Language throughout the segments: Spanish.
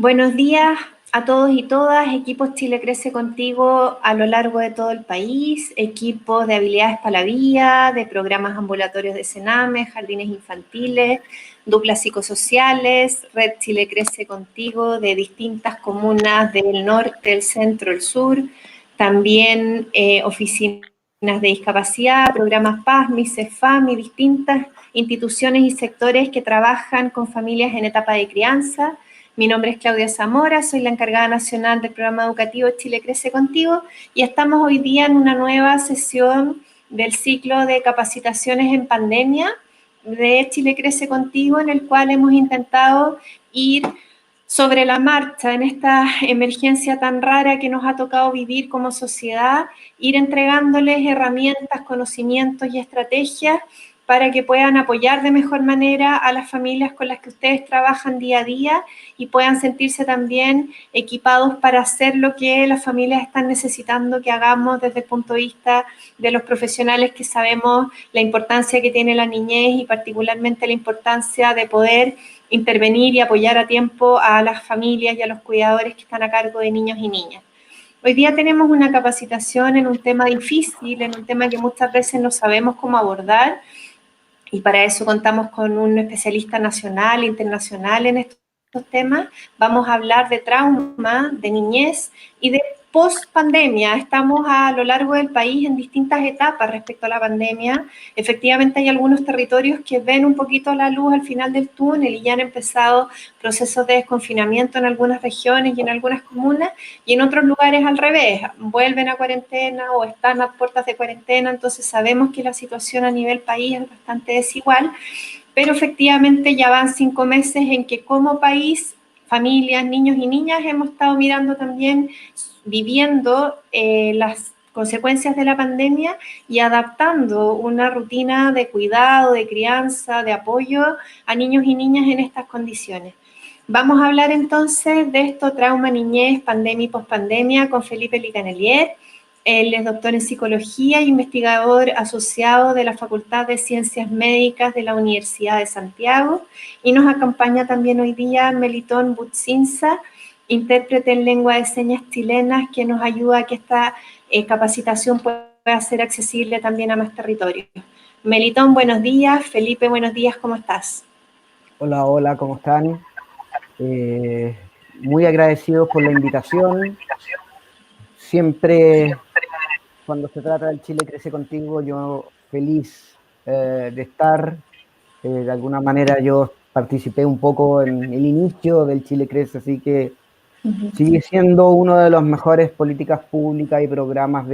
Buenos días a todos y todas, equipos Chile Crece Contigo a lo largo de todo el país, equipos de habilidades para la vida, de programas ambulatorios de Sename, jardines infantiles, duplas psicosociales, Red Chile Crece Contigo de distintas comunas del norte, el centro, el sur, también oficinas de discapacidad, programas PASMI, CEFAM y distintas instituciones y sectores que trabajan con familias en etapa de crianza. Mi nombre es Claudia Zamora, soy la encargada nacional del programa educativo Chile Crece Contigo y estamos hoy día en una nueva sesión del ciclo de capacitaciones en pandemia de Chile Crece Contigo, en el cual hemos intentado ir sobre la marcha en esta emergencia tan rara que nos ha tocado vivir como sociedad, ir entregándoles herramientas, conocimientos y estrategias para que puedan apoyar de mejor manera a las familias con las que ustedes trabajan día a día y puedan sentirse también equipados para hacer lo que las familias están necesitando que hagamos desde el punto de vista de los profesionales que sabemos la importancia que tiene la niñez y particularmente la importancia de poder intervenir y apoyar a tiempo a las familias y a los cuidadores que están a cargo de niños y niñas. Hoy día tenemos una capacitación en un tema difícil, en un tema que muchas veces no sabemos cómo abordar, y para eso contamos con un especialista nacional e internacional en estos temas. Vamos a hablar de trauma, de niñez y de post-pandemia. Estamos a lo largo del país en distintas etapas respecto a la pandemia. Efectivamente hay algunos territorios que ven un poquito la luz al final del túnel y ya han empezado procesos de desconfinamiento en algunas regiones y en algunas comunas, y en otros lugares al revés, vuelven a cuarentena o están a puertas de cuarentena. Entonces sabemos que la situación a nivel país es bastante desigual, pero efectivamente ya van 5 meses en que como país, familias, niños y niñas hemos estado mirando también, viviendo las consecuencias de la pandemia y adaptando una rutina de cuidado, de crianza, de apoyo a niños y niñas en estas condiciones. Vamos a hablar entonces de esto, trauma, niñez, pandemia y pospandemia, con Felipe Licanelier. Él es doctor en psicología e investigador asociado de la Facultad de Ciencias Médicas de la Universidad de Santiago. Y nos acompaña también hoy día Melitón Butzinsa, intérprete en lengua de señas chilenas, que nos ayuda a que esta capacitación pueda ser accesible también a más territorios. Melitón, buenos días. Felipe, buenos días. ¿Cómo estás? Hola, hola, ¿cómo están? Muy agradecidos por la invitación. Siempre cuando se trata del Chile Crece Contigo, yo feliz de estar. De alguna manera yo participé un poco en el inicio del Chile Crece, así que sigue siendo uno de los mejores políticas públicas y programas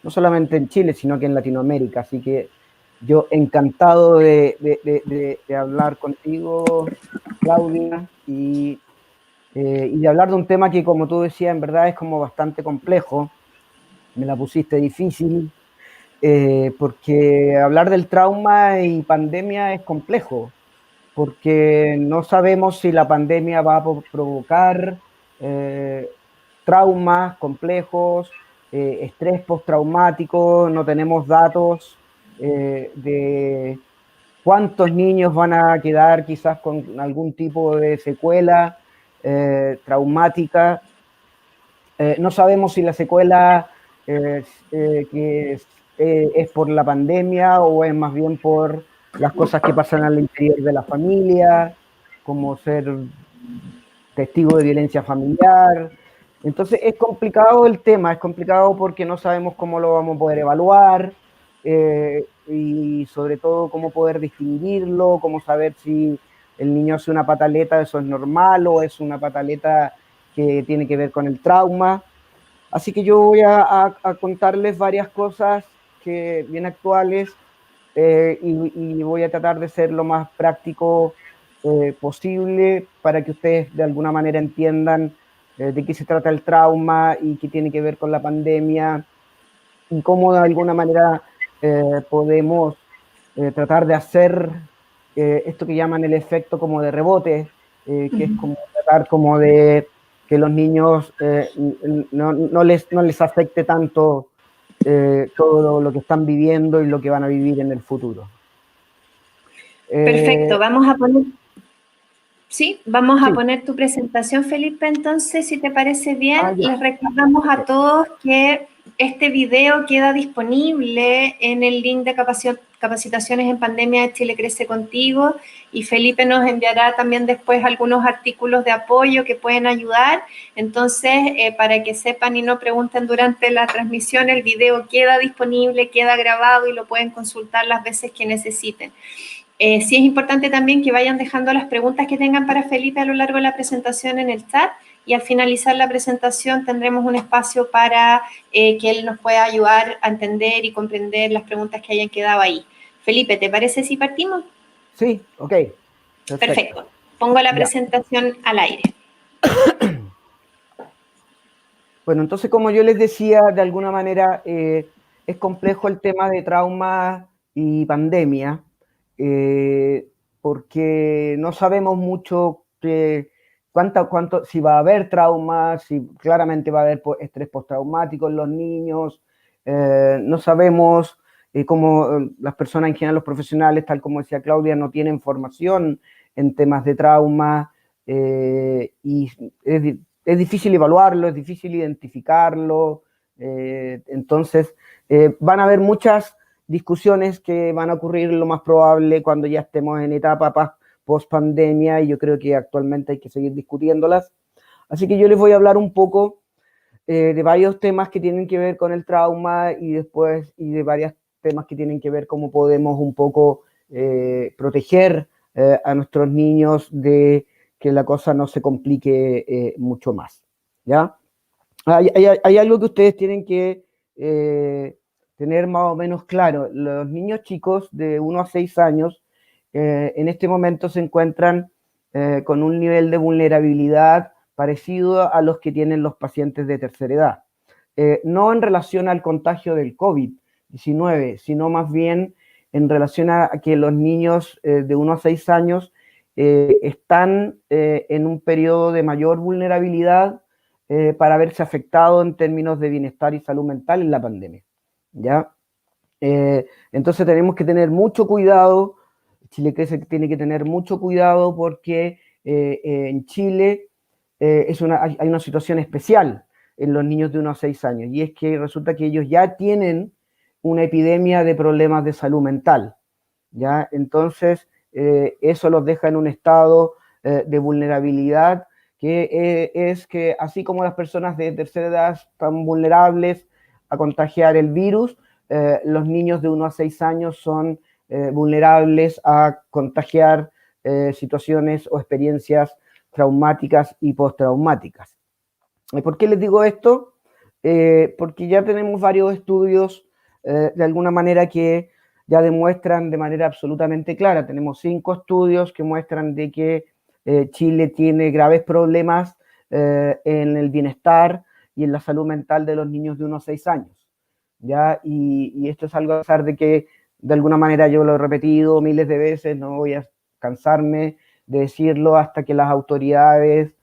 no solamente en Chile, sino que en Latinoamérica. Así que yo encantado de hablar contigo, Claudia, y de hablar de un tema que, como tú decías, en verdad es como bastante complejo. Me la pusiste difícil, porque hablar del trauma y pandemia es complejo, porque no sabemos si la pandemia va a provocar eh, traumas complejos, estrés postraumático. No tenemos datos de cuántos niños van a quedar quizás con algún tipo de secuela traumática. No sabemos si la secuela es por la pandemia o es más bien por las cosas que pasan al interior de la familia, como ser testigo de violencia familiar. Entonces es complicado el tema, es complicado porque no sabemos cómo lo vamos a poder evaluar, y sobre todo cómo poder distinguirlo, cómo saber si el niño hace una pataleta, eso es normal, o es una pataleta que tiene que ver con el trauma. Así que yo voy a contarles varias cosas que bien actuales, y voy a tratar de ser lo más práctico posible para que ustedes de alguna manera entiendan de qué se trata el trauma y qué tiene que ver con la pandemia, y cómo de alguna manera podemos tratar de hacer esto que llaman el efecto como de rebote, que es como tratar como de que los niños no les afecte tanto todo lo que están viviendo y lo que van a vivir en el futuro. Perfecto, vamos a poner... Sí, vamos a Sí. poner tu presentación, Felipe. Entonces, si te parece bien, Ya. les recordamos a todos que este video queda disponible en el link de capacitaciones en pandemia de Chile Crece Contigo, y Felipe nos enviará también después algunos artículos de apoyo que pueden ayudar. Entonces, para que sepan y no pregunten durante la transmisión, el video queda disponible, queda grabado y lo pueden consultar las veces que necesiten. Sí es importante también que vayan dejando las preguntas que tengan para Felipe a lo largo de la presentación en el chat, y al finalizar la presentación tendremos un espacio para que él nos pueda ayudar a entender y comprender las preguntas que hayan quedado ahí. Felipe, ¿te parece si partimos? Sí, ok, perfecto. Perfecto. Pongo la Ya. presentación al aire. Bueno, entonces, como yo les decía, de alguna manera es complejo el tema de trauma y pandemia, eh, porque no sabemos mucho si va a haber trauma, si claramente va a haber estrés postraumático en los niños. No sabemos cómo las personas en general, los profesionales, tal como decía Claudia, no tienen formación en temas de trauma, y es difícil evaluarlo, es difícil identificarlo. Entonces, van a haber muchas discusiones que van a ocurrir, lo más probable, cuando ya estemos en etapa post pandemia, y yo creo que actualmente hay que seguir discutiéndolas. Así que yo les voy a hablar un poco de varios temas que tienen que ver con el trauma, y después de varios temas que tienen que ver cómo podemos un poco proteger a nuestros niños de que la cosa no se complique mucho más. ¿Ya? Hay algo que ustedes tienen que tener más o menos claro. Los niños chicos de 1 a 6 años en este momento se encuentran con un nivel de vulnerabilidad parecido a los que tienen los pacientes de tercera edad. No en relación al contagio del COVID-19, sino más bien en relación a que los niños de 1 a 6 años están en un periodo de mayor vulnerabilidad para verse afectado en términos de bienestar y salud mental en la pandemia. ¿Ya? Entonces tenemos que tener mucho cuidado. Chile Crece tiene que tener mucho cuidado porque en Chile hay una situación especial en los niños de 1 a 6 años, y es que resulta que ellos ya tienen una epidemia de problemas de salud mental. ¿Ya? Entonces, eso los deja en un estado de vulnerabilidad, que es que así como las personas de tercera edad están vulnerables a contagiar el virus, los niños de 1 a 6 años son vulnerables a contagiar situaciones o experiencias traumáticas y postraumáticas. ¿Por qué les digo esto? Porque ya tenemos varios estudios de alguna manera que ya demuestran de manera absolutamente clara. Tenemos 5 estudios que muestran de que Chile tiene graves problemas en el bienestar y en la salud mental de los niños de 1 a 6 años. ¿Ya? Y esto es algo a pesar de que de alguna manera yo lo he repetido miles de veces, no voy a cansarme de decirlo hasta que las autoridades,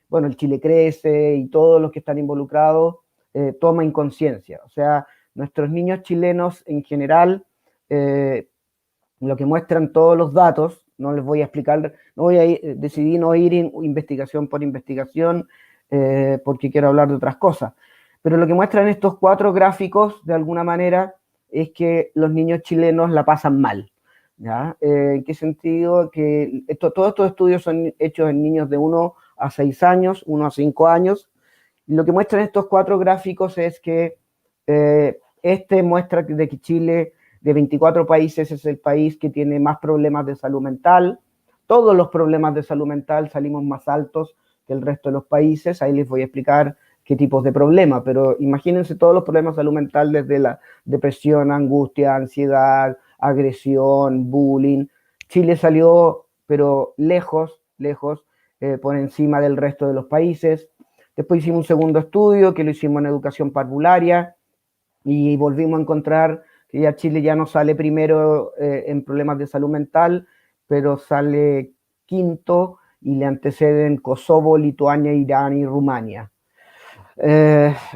bueno, el Chile Crece y todos los que están involucrados tomen conciencia. O sea, nuestros niños chilenos en general, lo que muestran todos los datos, no les voy a explicar, no voy a decidí no ir en investigación por investigación porque quiero hablar de otras cosas, pero lo que muestran estos 4 gráficos de alguna manera es que los niños chilenos la pasan mal. ¿Ya? ¿En qué sentido? Que todos estos estudios son hechos en niños de 1 a 6 años, 1 a 5 años, y lo que muestran estos 4 gráficos es que este muestra de que Chile, de 24 países, es el país que tiene más problemas de salud mental. Todos los problemas de salud mental salimos más altos que el resto de los países. Ahí les voy a explicar qué tipos de problemas, pero imagínense todos los problemas de salud mental, desde la depresión, angustia, ansiedad, agresión, bullying. Chile salió, pero lejos, lejos, por encima del resto de los países. Después hicimos un segundo estudio que lo hicimos en educación parvularia, y volvimos a encontrar que ya Chile ya no sale primero en problemas de salud mental, pero sale quinto, y le anteceden Kosovo, Lituania, Irán y Rumania.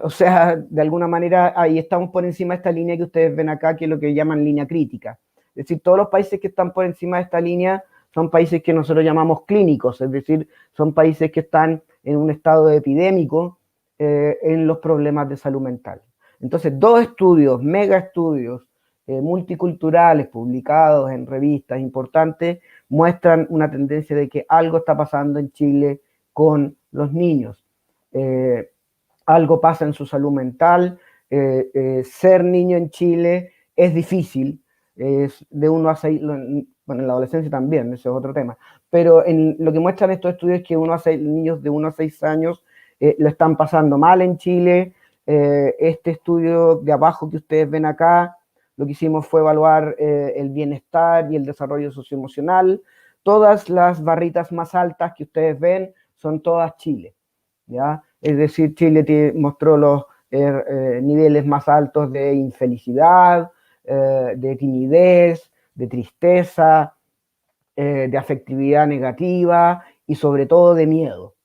O sea, de alguna manera ahí estamos por encima de esta línea que ustedes ven acá, que es lo que llaman línea crítica. Es decir, todos los países que están por encima de esta línea son países que nosotros llamamos clínicos, es decir, son países que están en un estado epidémico en los problemas de salud mental. Entonces, dos estudios, mega estudios, multiculturales publicados en revistas importantes muestran una tendencia de que algo está pasando en Chile con los niños. Algo pasa en su salud mental. Ser niño en Chile es difícil, es de 1 a 6, bueno, en la adolescencia también, ese es otro tema, pero lo que muestran estos estudios es que niños de 1 a 6 años lo están pasando mal en Chile. Este estudio de abajo que ustedes ven acá, lo que hicimos fue evaluar el bienestar y el desarrollo socioemocional. Todas las barritas más altas que ustedes ven son todas Chile, ¿ya? Es decir, Chile mostró los niveles más altos de infelicidad, de timidez, de tristeza, de afectividad negativa y sobre todo de miedo,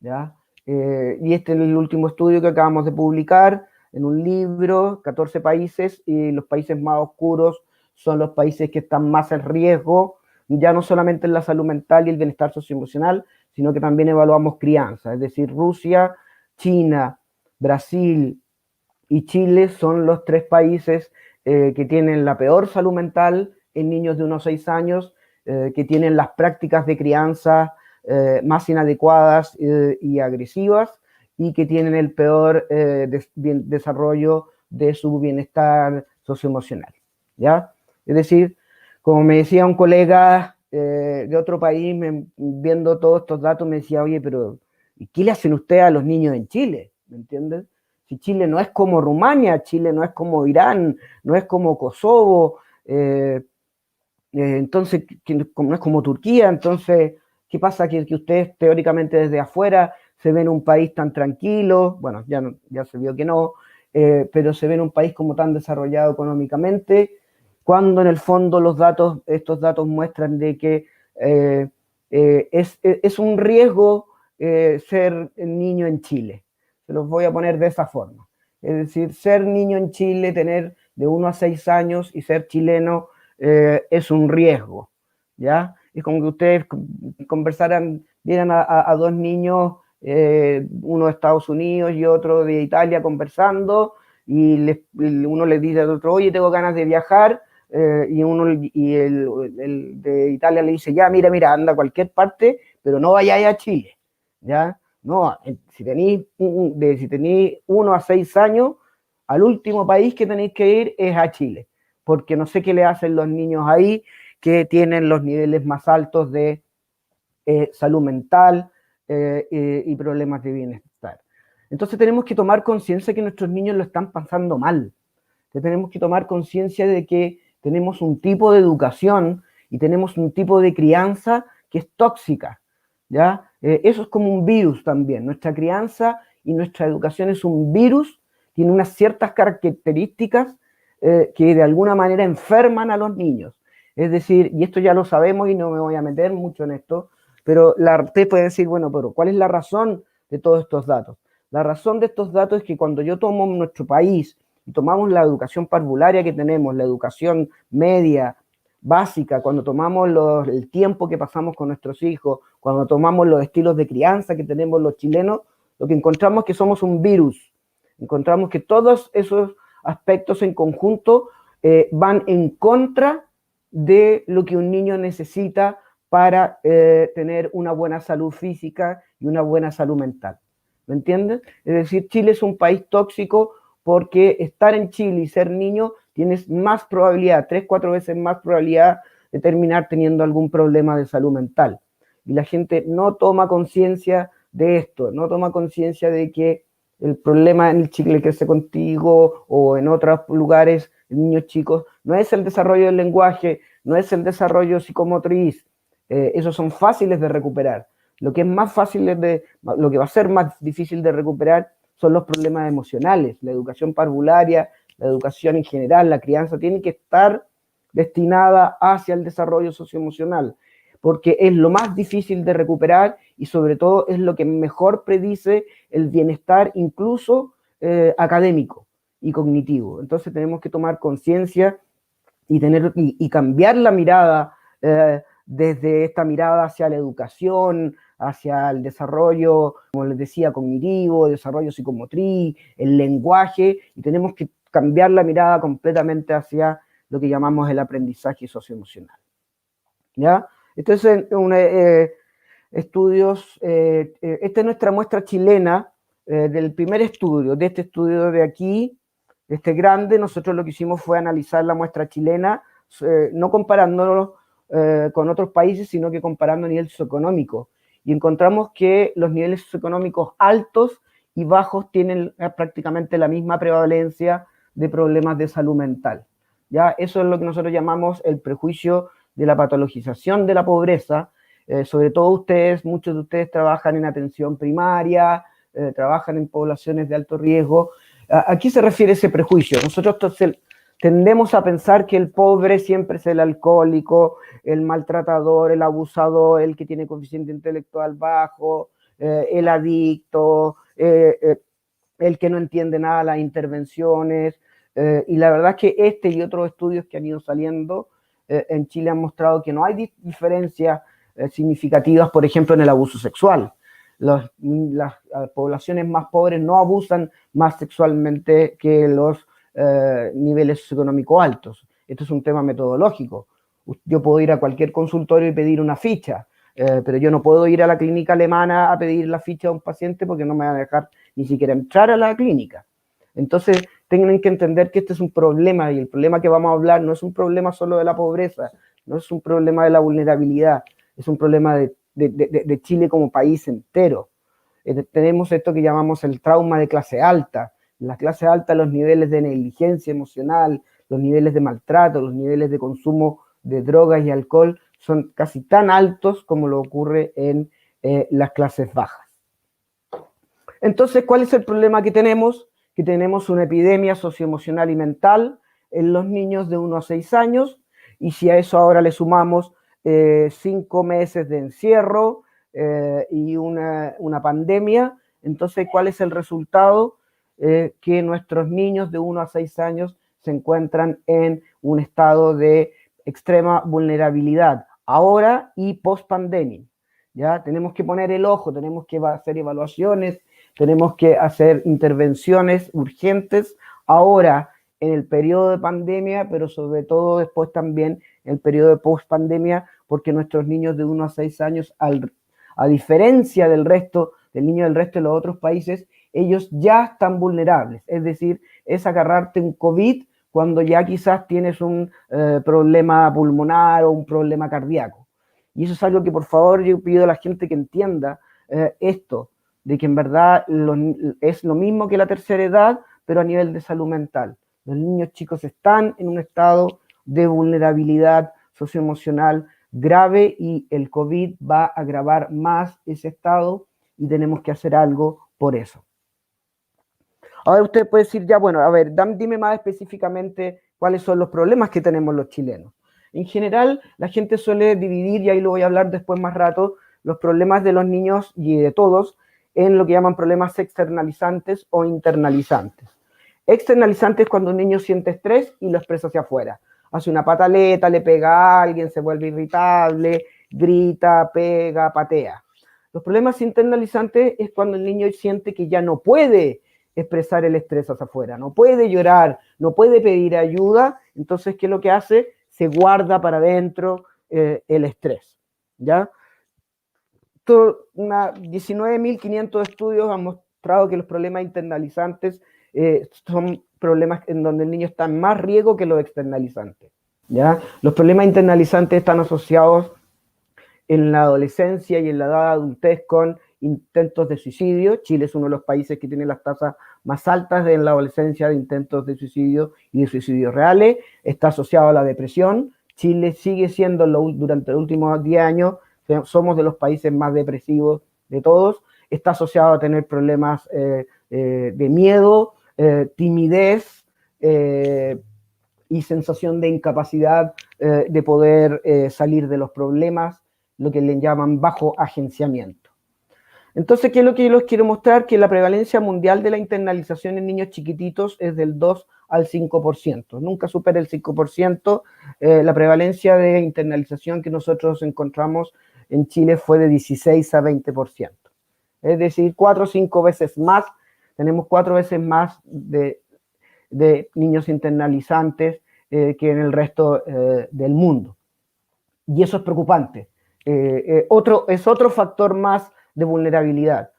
¿ya? Y este es el último estudio que acabamos de publicar en un libro, 14 países, y los países más oscuros son los países que están más en riesgo, ya no solamente en la salud mental y el bienestar socioemocional, sino que también evaluamos crianza, es decir, Rusia, China, Brasil y Chile son los 3 países que tienen la peor salud mental en niños de 1 a 6 años, que tienen las prácticas de crianza más inadecuadas y agresivas, y que tienen el peor desarrollo de su bienestar socioemocional, ¿ya? Es decir, como me decía un colega de otro país, viendo todos estos datos, me decía, oye, pero ¿y qué le hacen ustedes a los niños en Chile? ¿Me entiendes? Si Chile no es como Rumania, Chile no es como Irán, no es como Kosovo, entonces, no es como Turquía, entonces, ¿qué pasa? Que ustedes teóricamente desde afuera se ven un país tan tranquilo, bueno, ya se vio que no, pero se ven un país como tan desarrollado económicamente, cuando en el fondo estos datos muestran de que es un riesgo ser niño en Chile. Se los voy a poner de esa forma. Es decir, ser niño en Chile, tener de 1 a 6 años y ser chileno es un riesgo, ¿ya? Es como que ustedes vieran a 2 niños, uno de Estados Unidos y otro de Italia, conversando, y uno les dice al otro, oye, tengo ganas de viajar, y el de Italia le dice, ya, mira, anda a cualquier parte, pero no vayáis a Chile, ¿ya? No, si tenéis 1 a 6 años, al último país que tenéis que ir es a Chile, porque no sé qué le hacen los niños ahí que tienen los niveles más altos de salud mental y problemas de bienestar. Entonces tenemos que tomar conciencia que nuestros niños lo están pasando mal, que tenemos que tomar conciencia de que tenemos un tipo de educación y tenemos un tipo de crianza que es tóxica, ¿ya? Eso es como un virus también. Nuestra crianza y nuestra educación es un virus, tiene unas ciertas características que de alguna manera enferman a los niños. Es decir, y esto ya lo sabemos y no me voy a meter mucho en esto, pero usted puede decir, bueno, pero ¿cuál es la razón de todos estos datos? La razón de estos datos es que cuando yo tomo nuestro país y tomamos la educación parvularia que tenemos, la educación media, básica, cuando tomamos el tiempo que pasamos con nuestros hijos, cuando tomamos los estilos de crianza que tenemos los chilenos, lo que encontramos es que somos un virus. Encontramos que todos esos aspectos en conjunto van en contra de lo que un niño necesita para tener una buena salud física y una buena salud mental. ¿Me entiendes? Es decir, Chile es un país tóxico porque estar en Chile y ser niño tienes más probabilidad, 3, 4 veces más probabilidad de terminar teniendo algún problema de salud mental. Y la gente no toma conciencia de esto, no toma conciencia de que el problema en el Chile Crece Contigo o en otros lugares, en niños chicos, no es el desarrollo del lenguaje, no es el desarrollo psicomotriz, esos son fáciles de recuperar. Lo que es más fácil lo que va a ser más difícil de recuperar son los problemas emocionales. La educación parvularia, la educación en general, la crianza tiene que estar destinada hacia el desarrollo socioemocional, porque es lo más difícil de recuperar y sobre todo es lo que mejor predice el bienestar incluso académico y cognitivo. Entonces tenemos que tomar conciencia y cambiar la mirada desde esta mirada hacia la educación, hacia el desarrollo, como les decía, cognitivo, desarrollo psicomotriz, el lenguaje, y tenemos que cambiar la mirada completamente hacia lo que llamamos el aprendizaje socioemocional. ¿Ya? Entonces, estudios, esta es nuestra muestra chilena del primer estudio, de este estudio de aquí, este grande. Nosotros lo que hicimos fue analizar la muestra chilena, no comparándolo con otros países, sino que comparando a nivel socioeconómico. Y encontramos que los niveles socioeconómicos altos y bajos tienen prácticamente la misma prevalencia de problemas de salud mental. ¿Ya? Eso es lo que nosotros llamamos el prejuicio de la patologización de la pobreza. Sobre todo ustedes, muchos de ustedes trabajan en atención primaria, trabajan en poblaciones de alto riesgo. ¿A qué se refiere ese prejuicio? Nosotros tendemos a pensar que el pobre siempre es el alcohólico, el maltratador, el abusador, el que tiene coeficiente intelectual bajo, el adicto, el que no entiende nada de las intervenciones. Y la verdad es que este y otros estudios que han ido saliendo en Chile han mostrado que no hay diferencias significativas, por ejemplo, en el abuso sexual. Las poblaciones más pobres no abusan más sexualmente que los niveles socioeconómicos altos. Esto es un tema metodológico. Yo puedo ir a cualquier consultorio y pedir una ficha, pero yo no puedo ir a la clínica alemana a pedir la ficha a un paciente porque no me van a dejar ni siquiera entrar a la clínica. Entonces, tienen que entender que este es un problema, y el problema que vamos a hablar no es un problema solo de la pobreza, no es un problema de la vulnerabilidad, es un problema de Chile como país entero. Tenemos esto que llamamos el trauma de clase alta. En la clase alta los niveles de negligencia emocional, los niveles de maltrato, los niveles de consumo de drogas y alcohol son casi tan altos como lo ocurre en las clases bajas. Entonces, ¿cuál es el problema que tenemos? Que tenemos una epidemia socioemocional y mental en los niños de 1 a 6 años, y si a eso ahora le sumamos 5 meses de encierro y una pandemia, entonces, ¿cuál es el resultado? Que nuestros niños de 1 a 6 años se encuentran en un estado de extrema vulnerabilidad, ahora y post-pandemia. ¿Ya? Tenemos que poner el ojo, tenemos que hacer evaluaciones, tenemos que hacer intervenciones urgentes ahora en el periodo de pandemia, pero sobre todo después también en el periodo de post-pandemia, porque nuestros niños de 1 a 6 años, a diferencia del resto, del niño del resto de los otros países, ellos ya están vulnerables. Es decir, es agarrarte un COVID cuando ya quizás tienes un problema pulmonar o un problema cardíaco. Y eso es algo que, por favor, yo pido a la gente que entienda esto, de que en verdad es lo mismo que la tercera edad, pero a nivel de salud mental. Los niños chicos están en un estado de vulnerabilidad socioemocional grave y el COVID va a agravar más ese estado y tenemos que hacer algo por eso. Ahora usted puede decir, ya bueno, a ver, dime más específicamente cuáles son los problemas que tenemos los chilenos. En general, la gente suele dividir, y ahí lo voy a hablar después más rato, los problemas de los niños y de todos en lo que llaman problemas externalizantes o internalizantes. Externalizantes es cuando un niño siente estrés y lo expresa hacia afuera. Hace una pataleta, le pega a alguien, se vuelve irritable, grita, pega, patea. Los problemas internalizantes es cuando el niño siente que ya no puede expresar el estrés hacia afuera, no puede llorar, no puede pedir ayuda, entonces, ¿qué es lo que hace? Se guarda para adentro el estrés, ¿ya? 19.500 estudios han mostrado que los problemas internalizantes son problemas en donde el niño está en más riesgo que los externalizantes, ¿ya? Los problemas internalizantes están asociados en la adolescencia y en la edad de adultez con intentos de suicidio. Chile es uno de los países que tiene las tasas más altas en la adolescencia de intentos de suicidio y de suicidios reales. Está asociado a la depresión. Chile sigue siendo, durante los últimos 10 años, somos de los países más depresivos de todos. Está asociado a tener problemas de miedo, timidez y sensación de incapacidad de poder salir de los problemas, lo que le llaman bajo agenciamiento. Entonces, ¿qué es lo que yo les quiero mostrar? Que la prevalencia mundial de la internalización en niños chiquititos es del 2 al 5%. Nunca supera el 5%. La prevalencia de internalización que nosotros encontramos en Chile fue de 16 a 20%. Es decir, 4 o 5 veces más, tenemos 4 veces más de niños internalizantes que en el resto del mundo. Y eso es preocupante. Es otro factor más de vulnerabilidad.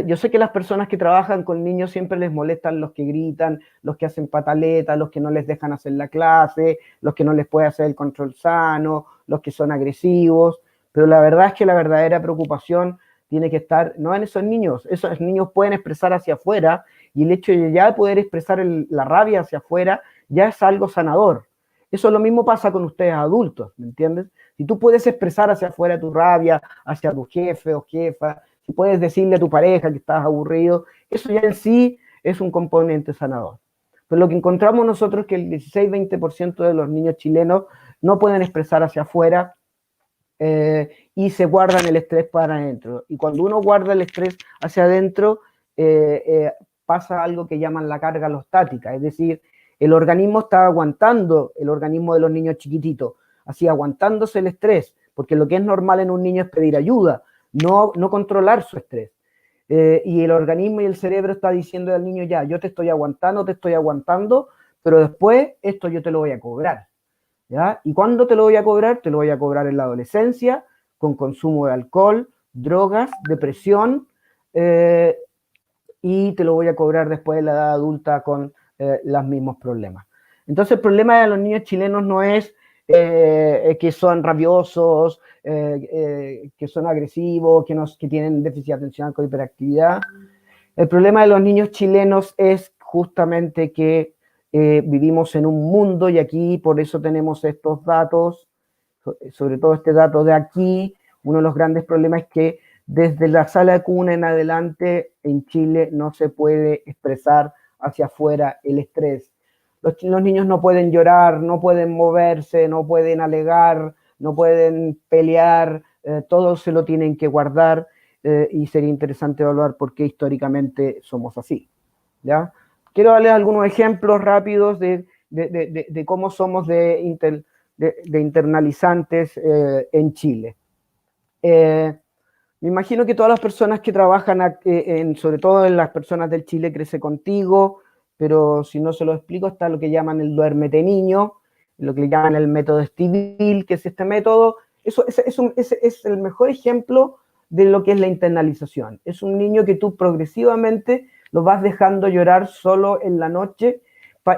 Yo sé que las personas que trabajan con niños siempre les molestan los que gritan, los que hacen pataletas, los que no les dejan hacer la clase, los que no les puede hacer el control sano, los que son agresivos, pero la verdad es que la verdadera preocupación tiene que estar no en esos niños pueden expresar hacia afuera, y el hecho de ya poder expresar la rabia hacia afuera ya es algo sanador. Eso lo mismo pasa con ustedes adultos, ¿me entiendes? Si tú puedes expresar hacia afuera tu rabia, hacia tu jefe o jefa, si puedes decirle a tu pareja que estás aburrido, eso ya en sí es un componente sanador. Pero lo que encontramos nosotros es que el 16-20% de los niños chilenos no pueden expresar hacia afuera y se guardan el estrés para adentro. Y cuando uno guarda el estrés hacia adentro, pasa algo que llaman la carga alostática, es decir, el organismo está aguantando, el organismo de los niños chiquititos, así aguantándose el estrés, porque lo que es normal en un niño es pedir ayuda, no controlar su estrés. Y el organismo y el cerebro está diciendo al niño, ya, yo te estoy aguantando, pero después esto yo te lo voy a cobrar. ¿Ya? ¿Y cuándo te lo voy a cobrar? Te lo voy a cobrar en la adolescencia, con consumo de alcohol, drogas, depresión, y te lo voy a cobrar después de la edad adulta con los mismos problemas. Entonces el problema de los niños chilenos no es que son rabiosos, que son agresivos, que tienen déficit atencional con hiperactividad. El problema de los niños chilenos es justamente que vivimos en un mundo, y aquí por eso tenemos estos datos, sobre todo este dato de aquí. Uno de los grandes problemas es que desde la sala de cuna en adelante en Chile no se puede expresar hacia afuera el estrés. Los niños no pueden llorar, no pueden moverse, no pueden alegar, no pueden pelear, todo se lo tienen que guardar, y sería interesante evaluar por qué históricamente somos así, ¿ya? Quiero darles algunos ejemplos rápidos de cómo somos de internalizantes en Chile. Me imagino que todas las personas que trabajan, sobre todo en las personas del Chile Crece Contigo, pero si no se lo explico, está lo que llaman el duérmete niño, lo que llaman el método Estivil, que es este método. Eso es el mejor ejemplo de lo que es la internalización. Es un niño que tú progresivamente lo vas dejando llorar solo en la noche,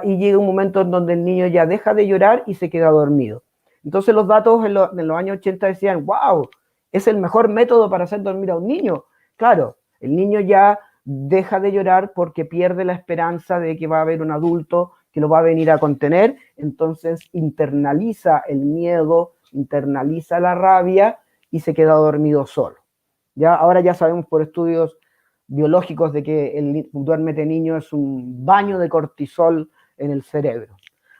y llega un momento en donde el niño ya deja de llorar y se queda dormido. Entonces los datos en los años 80 decían, wow, es el mejor método para hacer dormir a un niño. Claro, el niño ya deja de llorar porque pierde la esperanza de que va a haber un adulto que lo va a venir a contener, entonces internaliza el miedo, internaliza la rabia y se queda dormido solo. ¿Ya? Ahora ya sabemos por estudios biológicos de que el duérmete niño es un baño de cortisol en el cerebro.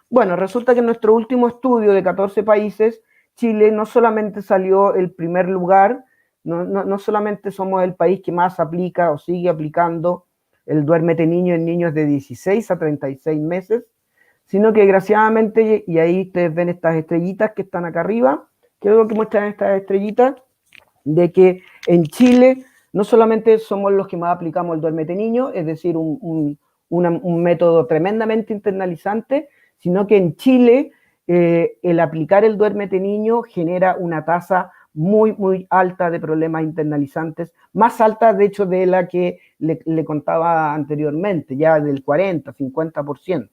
Bueno, resulta que en nuestro último estudio de 14 países, Chile no solamente salió el primer lugar, no solamente somos el país que más aplica o sigue aplicando el duérmete niño en niños de 16 a 36 meses, sino que desgraciadamente, y ahí ustedes ven estas estrellitas que están acá arriba, ¿qué es lo que muestran estas estrellitas? De que en Chile no solamente somos los que más aplicamos el duérmete niño, es decir, un método tremendamente internalizante, sino que en Chile el aplicar el duérmete niño genera una tasa muy, muy alta de problemas internalizantes, más alta de hecho de la que le contaba anteriormente, ya del 40, 50%,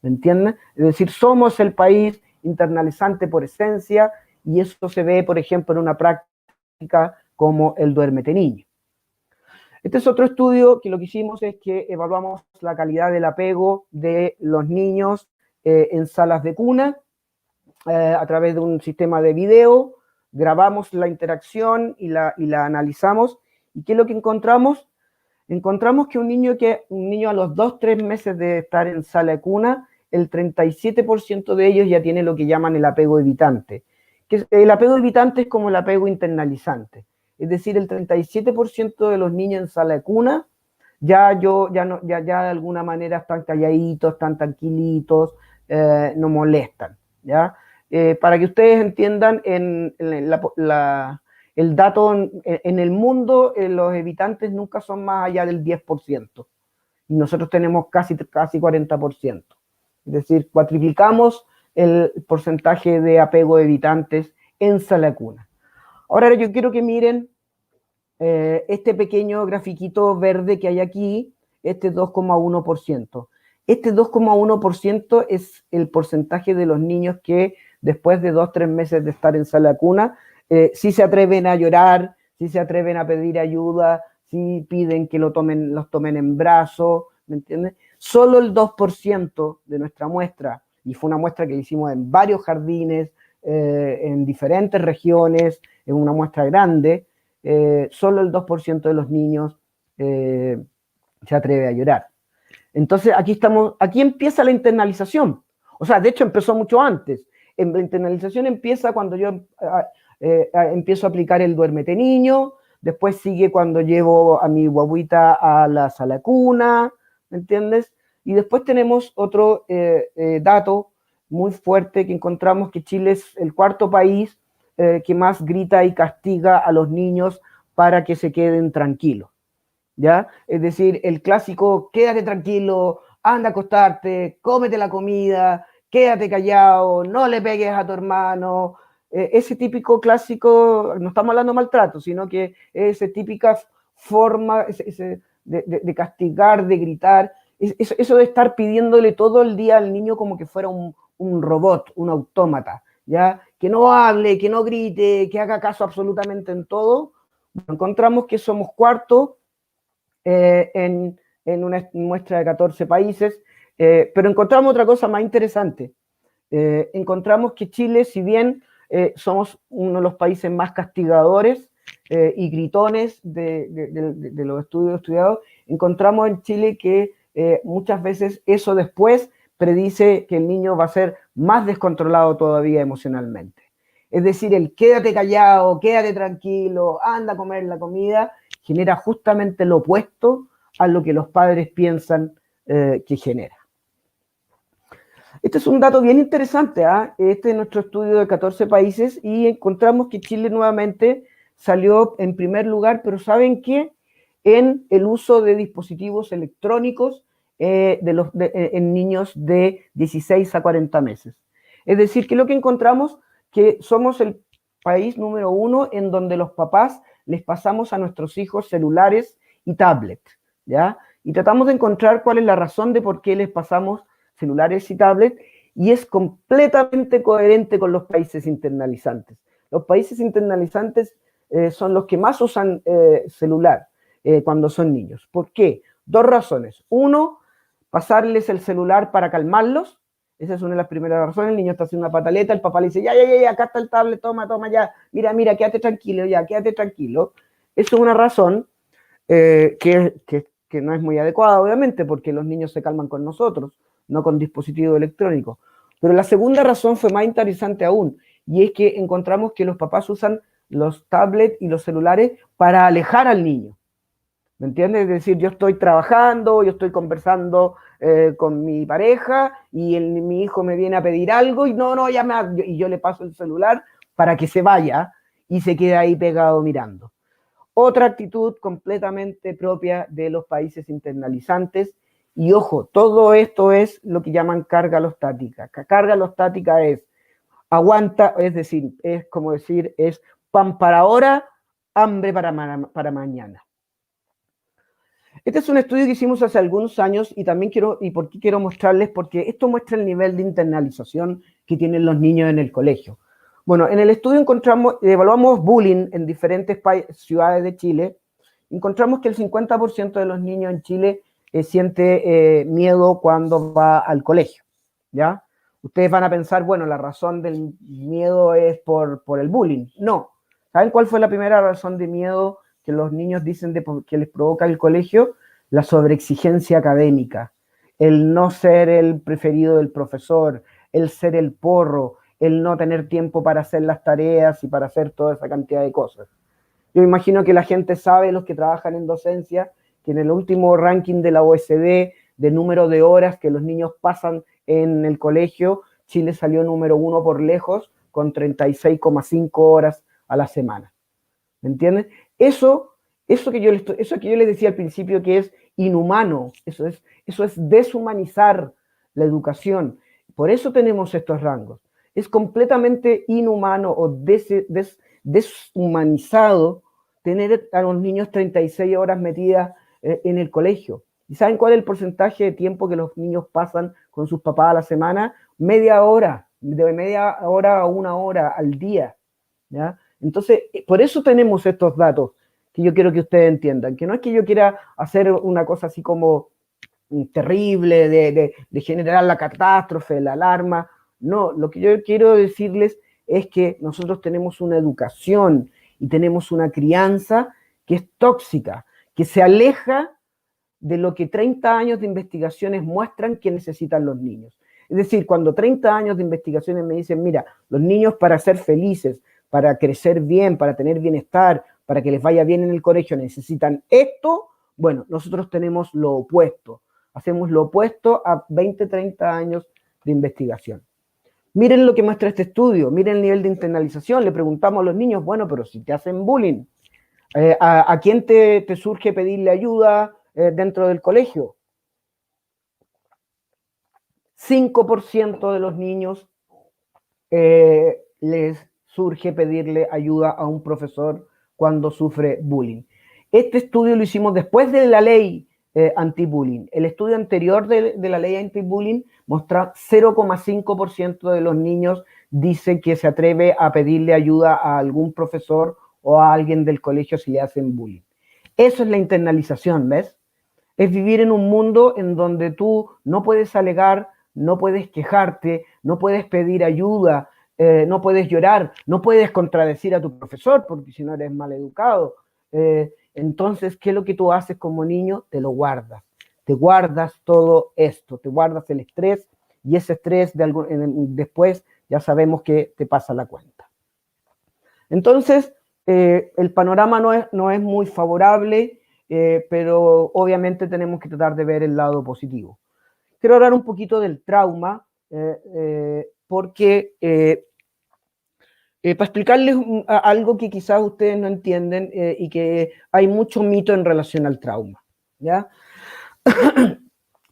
¿me entienden? Es decir, somos el país internalizante por esencia, y eso se ve, por ejemplo, en una práctica como el duérmete niño. Este es otro estudio que lo que hicimos es que evaluamos la calidad del apego de los niños en salas de cuna a través de un sistema de video. Grabamos la interacción y la analizamos. ¿Y qué es lo que encontramos? Encontramos que un niño a los 2-3 meses de estar en sala de cuna, el 37% de ellos ya tiene lo que llaman el apego evitante. El apego evitante es como el apego internalizante. Es decir, el 37% de los niños en sala de cuna ya de alguna manera están calladitos, están tranquilitos, no molestan, ¿ya? Para que ustedes entiendan, el dato en el mundo, los habitantes nunca son más allá del 10%, y nosotros tenemos casi 40%. Es decir, cuatriplicamos el porcentaje de apego de habitantes en sala cuna. Ahora yo quiero que miren este pequeño grafiquito verde que hay aquí, este 2,1%. Este 2,1% es el porcentaje de los niños que después de 2-3 meses de estar en sala cuna, sí se atreven a llorar, sí se atreven a pedir ayuda, sí piden que los tomen en brazos, ¿me entiendes? Solo el 2% de nuestra muestra, y fue una muestra que hicimos en varios jardines, en diferentes regiones, en una muestra grande, solo el 2% de los niños se atreve a llorar. Entonces, aquí empieza la internalización. O sea, de hecho empezó mucho antes. La internalización empieza cuando yo empiezo a aplicar el duérmete niño, después sigue cuando llevo a mi guaguita a la sala cuna, ¿me entiendes? Y después tenemos otro dato muy fuerte que encontramos, que Chile es el cuarto país que más grita y castiga a los niños para que se queden tranquilos, ¿ya? Es decir, el clásico, quédate tranquilo, anda a acostarte, cómete la comida, quédate callado, no le pegues a tu hermano, ese típico clásico, no estamos hablando de maltrato, sino que esa típica forma de castigar, de gritar, eso de estar pidiéndole todo el día al niño como que fuera un robot, un autómata, ¿ya? Que no hable, que no grite, que haga caso absolutamente en todo. Encontramos que somos cuarto en una muestra de 14 países, pero encontramos otra cosa más interesante. Encontramos que Chile, si bien somos uno de los países más castigadores y gritones de los estudios estudiados, encontramos en Chile que muchas veces eso después predice que el niño va a ser más descontrolado todavía emocionalmente. Es decir, el quédate callado, quédate tranquilo, anda a comer la comida, genera justamente lo opuesto a lo que los padres piensan que genera. Este es un dato bien interesante, ¿eh? Este es nuestro estudio de 14 países y encontramos que Chile nuevamente salió en primer lugar, pero ¿saben qué? En el uso de dispositivos electrónicos en niños de 16 a 40 meses. Es decir, que lo que encontramos que somos el país número 1 en donde los papás les pasamos a nuestros hijos celulares y tablets, ¿ya? Y tratamos de encontrar cuál es la razón de por qué les pasamos celulares y tablets, y es completamente coherente con los países internalizantes. Los países internalizantes son los que más usan celular cuando son niños. ¿Por qué? Dos razones. Uno, pasarles el celular para calmarlos. Esa es una de las primeras razones. El niño está haciendo una pataleta, el papá le dice, ya, acá está el tablet, toma, ya, mira, quédate tranquilo, ya, quédate tranquilo. Eso es una razón que no es muy adecuada, obviamente, porque los niños se calman con nosotros, no con dispositivos electrónicos. Pero la segunda razón fue más interesante aún, y es que encontramos que los papás usan los tablets y los celulares para alejar al niño. ¿Me entiendes? Es decir, yo estoy trabajando, yo estoy conversando con mi pareja y mi hijo me viene a pedir algo y y yo le paso el celular para que se vaya y se quede ahí pegado mirando. Otra actitud completamente propia de los países internalizantes. Y ojo, todo esto es lo que llaman carga alostática. Carga alostática es aguanta, es decir, es como decir, es pan para ahora, hambre para mañana. Este es un estudio que hicimos hace algunos años y también ¿por qué quiero mostrarles? Porque esto muestra el nivel de internalización que tienen los niños en el colegio. Bueno, en el estudio evaluamos bullying en diferentes ciudades de Chile. Encontramos que el 50% de los niños en Chile siente miedo cuando va al colegio, ¿ya? Ustedes van a pensar, bueno, la razón del miedo es por el bullying. No. ¿Saben cuál fue la primera razón de miedo que los niños dicen que les provoca el colegio? La sobreexigencia académica, el no ser el preferido del profesor, el ser el porro, el no tener tiempo para hacer las tareas y para hacer toda esa cantidad de cosas. Yo imagino que la gente sabe, los que trabajan en docencia, que en el último ranking de la OECD de número de horas que los niños pasan en el colegio, Chile salió número 1 por lejos, con 36,5 horas a la semana. ¿Me entienden? Eso que yo les decía al principio que es inhumano, eso es deshumanizar la educación. Por eso tenemos estos rangos. Es completamente inhumano o deshumanizado tener a los niños 36 horas metidas en el colegio. ¿Y saben cuál es el porcentaje de tiempo que los niños pasan con sus papás a la semana? Media hora, de media hora a una hora al día, ¿ya? Entonces, por eso tenemos estos datos que yo quiero que ustedes entiendan, que no es que yo quiera hacer una cosa así como terrible, de generar la catástrofe, la alarma. No, lo que yo quiero decirles es que nosotros tenemos una educación y tenemos una crianza que es tóxica, que se aleja de lo que 30 años de investigaciones muestran que necesitan los niños. Es decir, cuando 30 años de investigaciones me dicen, mira, los niños para ser felices, para crecer bien, para tener bienestar, para que les vaya bien en el colegio, necesitan esto, bueno, nosotros tenemos lo opuesto. Hacemos lo opuesto a 20, 30 años de investigación. Miren lo que muestra este estudio, miren el nivel de internalización. Le preguntamos a los niños, bueno, pero si te hacen bullying, ¿a quién te surge pedirle ayuda dentro del colegio? 5% de los niños les surge pedirle ayuda a un profesor cuando sufre bullying. Este estudio lo hicimos después de la ley anti-bullying. El estudio anterior de la ley anti-bullying muestra 0,5% de los niños dice que se atreve a pedirle ayuda a algún profesor o a alguien del colegio si le hacen bullying. Eso es la internalización, ¿ves? Es vivir en un mundo en donde tú no puedes alegar, no puedes quejarte, no puedes pedir ayuda, no puedes llorar, no puedes contradecir a tu profesor porque si no eres mal educado. Entonces, ¿qué es lo que tú haces como niño? Te lo guardas. Te guardas todo esto, te guardas el estrés y ese estrés después ya sabemos que te pasa la cuenta. Entonces, el panorama no es muy favorable, pero obviamente tenemos que tratar de ver el lado positivo. Quiero hablar un poquito del trauma, porque para explicarles algo que quizás ustedes no entienden y que hay mucho mito en relación al trauma, ¿ya?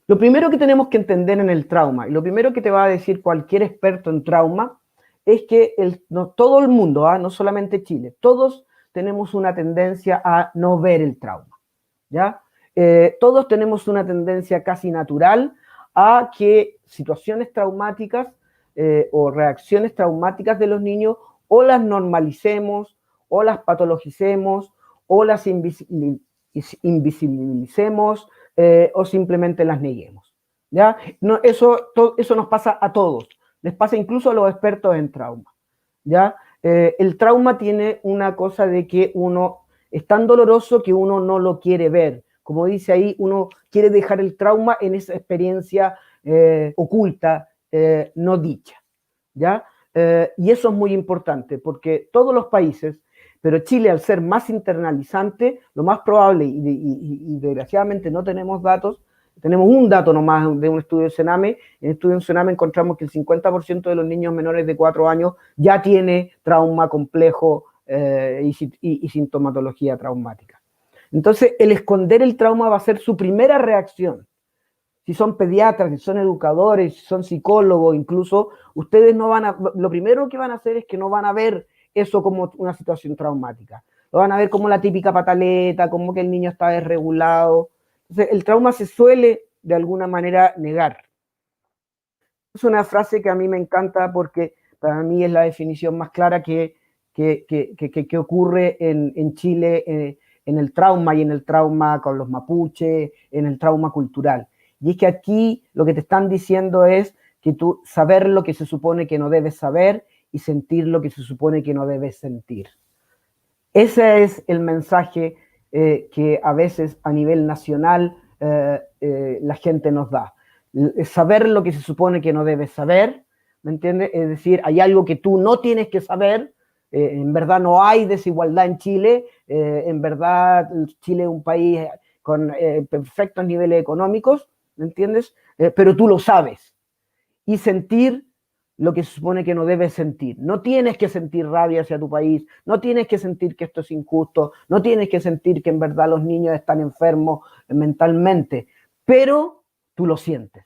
Lo primero que tenemos que entender en el trauma, y lo primero que te va a decir cualquier experto en trauma, es que todo el mundo, no solamente Chile, todos tenemos una tendencia a no ver el trauma, ¿ya? Todos tenemos una tendencia casi natural a que situaciones traumáticas o reacciones traumáticas de los niños o las normalicemos, o las patologicemos, o las invisibilicemos, o simplemente las neguemos, ¿ya? No, eso nos pasa a todos, les pasa incluso a los expertos en trauma, ¿ya? El trauma tiene una cosa de que es tan doloroso que uno no lo quiere ver. Como dice ahí, uno quiere dejar el trauma en esa experiencia oculta, no dicha, ¿ya? Y eso es muy importante porque todos los países, pero Chile al ser más internalizante, lo más probable, y desgraciadamente no tenemos datos, tenemos un dato nomás de un estudio de Sename. En el estudio de Sename encontramos que el 50% de los niños menores de 4 años ya tiene trauma complejo y sintomatología traumática. Entonces, el esconder el trauma va a ser su primera reacción. Si son pediatras, si son educadores, si son psicólogos, incluso, ustedes lo primero que van a hacer es que no van a ver eso como una situación traumática. Lo van a ver como la típica pataleta, como que el niño está desregulado. Entonces, el trauma se suele, de alguna manera, negar. Es una frase que a mí me encanta porque para mí es la definición más clara que ocurre en Chile, en el trauma y en el trauma con los mapuches, en el trauma cultural. Y es que aquí lo que te están diciendo es que tú saber lo que se supone que no debes saber y sentir lo que se supone que no debes sentir. Ese es el mensaje que a veces a nivel nacional la gente nos da. Saber lo que se supone que no debes saber, ¿me entiendes? Es decir, hay algo que tú no tienes que saber. En verdad no hay desigualdad en Chile. En verdad Chile es un país con perfectos niveles económicos, ¿me entiendes? Pero tú lo sabes. Y sentir lo que se supone que no debes sentir. No tienes que sentir rabia hacia tu país, no tienes que sentir que esto es injusto, no tienes que sentir que en verdad los niños están enfermos mentalmente, pero tú lo sientes.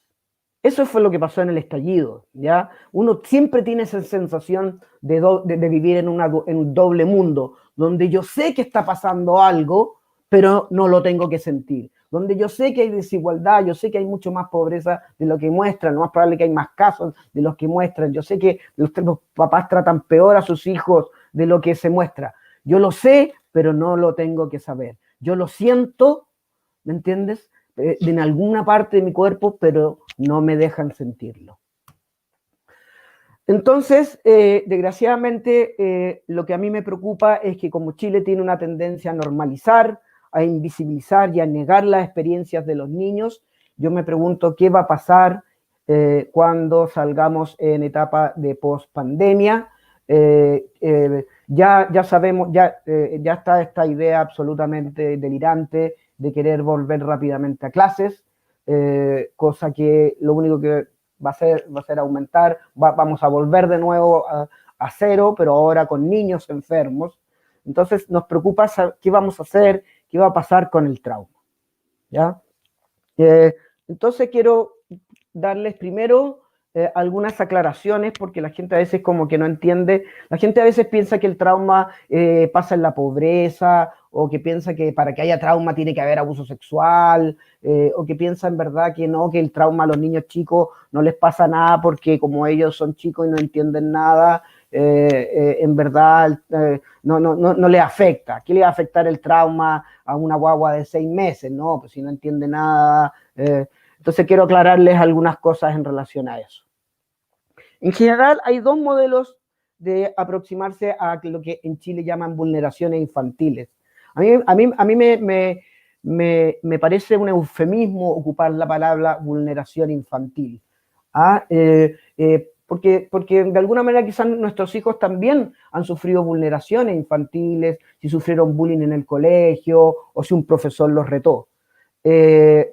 Eso fue lo que pasó en el estallido, ¿ya? Uno siempre tiene esa sensación de vivir en un doble mundo, donde yo sé que está pasando algo, pero no lo tengo que sentir. Donde yo sé que hay desigualdad, yo sé que hay mucho más pobreza de lo que muestran, lo más probable que hay más casos de los que muestran, yo sé que los papás tratan peor a sus hijos de lo que se muestra. Yo lo sé, pero no lo tengo que saber. Yo lo siento, ¿me entiendes? En alguna parte de mi cuerpo, pero no me dejan sentirlo. Entonces, desgraciadamente, lo que a mí me preocupa es que como Chile tiene una tendencia a normalizar, a invisibilizar y a negar las experiencias de los niños, yo me pregunto qué va a pasar cuando salgamos en etapa de post-pandemia. Ya sabemos, ya está esta idea absolutamente delirante de querer volver rápidamente a clases, cosa que lo único que va a ser aumentar, vamos a volver de nuevo a cero, pero ahora con niños enfermos. Entonces nos preocupa saber qué vamos a hacer, qué va a pasar con el trauma, ¿ya? Entonces quiero darles primero algunas aclaraciones, porque la gente a veces como que no entiende, la gente a veces piensa que el trauma pasa en la pobreza, o que piensa que para que haya trauma tiene que haber abuso sexual, o que piensa en verdad que no, que el trauma a los niños chicos no les pasa nada porque como ellos son chicos y no entienden nada, en verdad no le afecta. ¿Qué le va a afectar el trauma a una guagua de 6 meses? No, pues si no entiende nada. Entonces quiero aclararles algunas cosas en relación a eso. En general hay dos modelos de aproximarse a lo que en Chile llaman vulneraciones infantiles. A mí me parece un eufemismo ocupar la palabra vulneración infantil. Porque de alguna manera quizás nuestros hijos también han sufrido vulneraciones infantiles, si sufrieron bullying en el colegio o si un profesor los retó.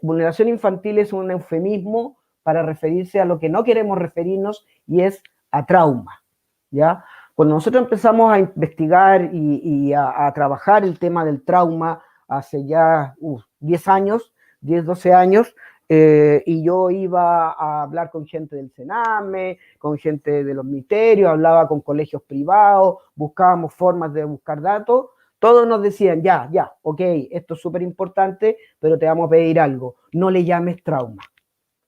Vulneración infantil es un eufemismo para referirse a lo que no queremos referirnos y es a trauma, ¿ya? Cuando nosotros empezamos a investigar y a trabajar el tema del trauma hace ya 10 años, 10, 12 años, y yo iba a hablar con gente del Sename, con gente de los ministerios, hablaba con colegios privados, buscábamos formas de buscar datos, todos nos decían, ya, ok, esto es súper importante, pero te vamos a pedir algo, no le llames trauma,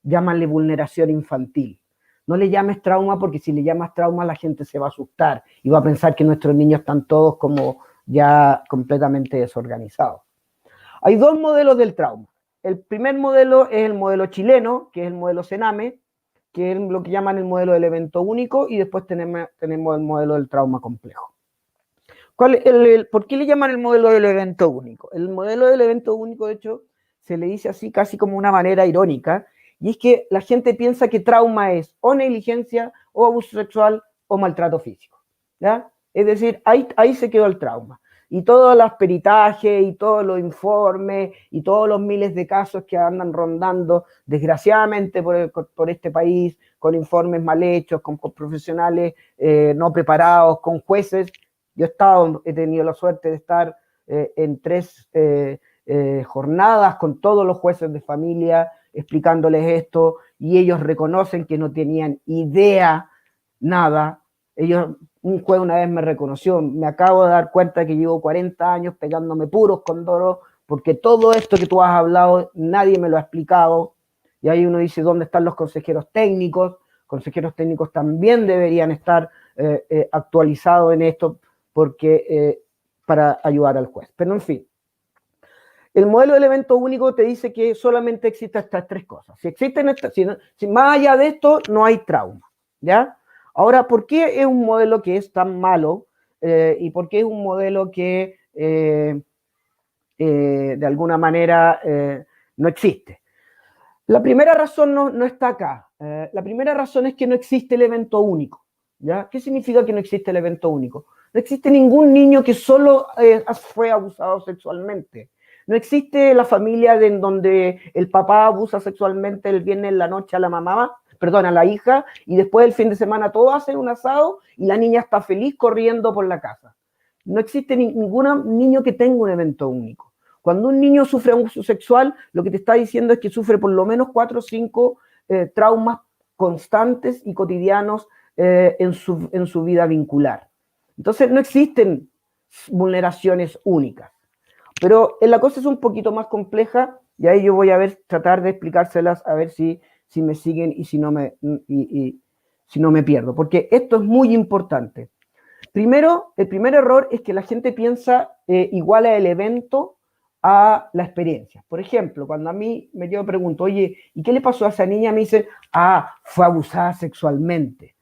llámale vulneración infantil. No le llames trauma porque si le llamas trauma la gente se va a asustar y va a pensar que nuestros niños están todos como ya completamente desorganizados. Hay dos modelos del trauma. El primer modelo es el modelo chileno, que es el modelo Sename, que es lo que llaman el modelo del evento único, y después tenemos el modelo del trauma complejo. ¿Por qué le llaman el modelo del evento único? El modelo del evento único, de hecho, se le dice así casi como una manera irónica, y es que la gente piensa que trauma es o negligencia, o abuso sexual, o maltrato físico, ¿ya? Es decir, ahí se quedó el trauma. Y todos los peritajes, y todos los informes, y todos los miles de casos que andan rondando, desgraciadamente, por este país, con informes mal hechos, con profesionales no preparados, con jueces. Yo he tenido la suerte de estar en 3 jornadas con todos los jueces de familia explicándoles esto, y ellos reconocen que no tenían idea, nada. Un juez una vez me reconoció, me acabo de dar cuenta que llevo 40 años pegándome puros condoros, porque todo esto que tú has hablado nadie me lo ha explicado. Y ahí uno dice, ¿dónde están los consejeros técnicos? Consejeros técnicos también deberían estar actualizados en esto, porque para ayudar al juez. Pero en fin, el modelo del evento único te dice que solamente existen estas 3 cosas. Si existen estas, si más allá de esto no hay trauma, ¿ya? Ahora, ¿por qué es un modelo que es tan malo y por qué es un modelo que de alguna manera no existe? La primera razón no está acá. La primera razón es que no existe el evento único, ¿ya? ¿Qué significa que no existe el evento único? No existe ningún niño que solo fue abusado sexualmente. No existe la familia en donde el papá abusa sexualmente el viernes en la noche a la mamá, perdón, a la hija, y después el fin de semana todos hacen un asado y la niña está feliz corriendo por la casa. No existe ningún niño que tenga un evento único. Cuando un niño sufre abuso sexual, lo que te está diciendo es que sufre por lo menos 4 o 5 traumas constantes y cotidianos en su vida vincular. Entonces no existen vulneraciones únicas. Pero la cosa es un poquito más compleja y ahí yo voy a tratar de explicárselas a ver si me siguen y si no me pierdo. Porque esto es muy importante. Primero, el primer error es que la gente piensa igual a el evento a la experiencia. Por ejemplo, cuando a mí yo pregunto, oye, ¿y qué le pasó a esa niña? Me dicen, fue abusada sexualmente.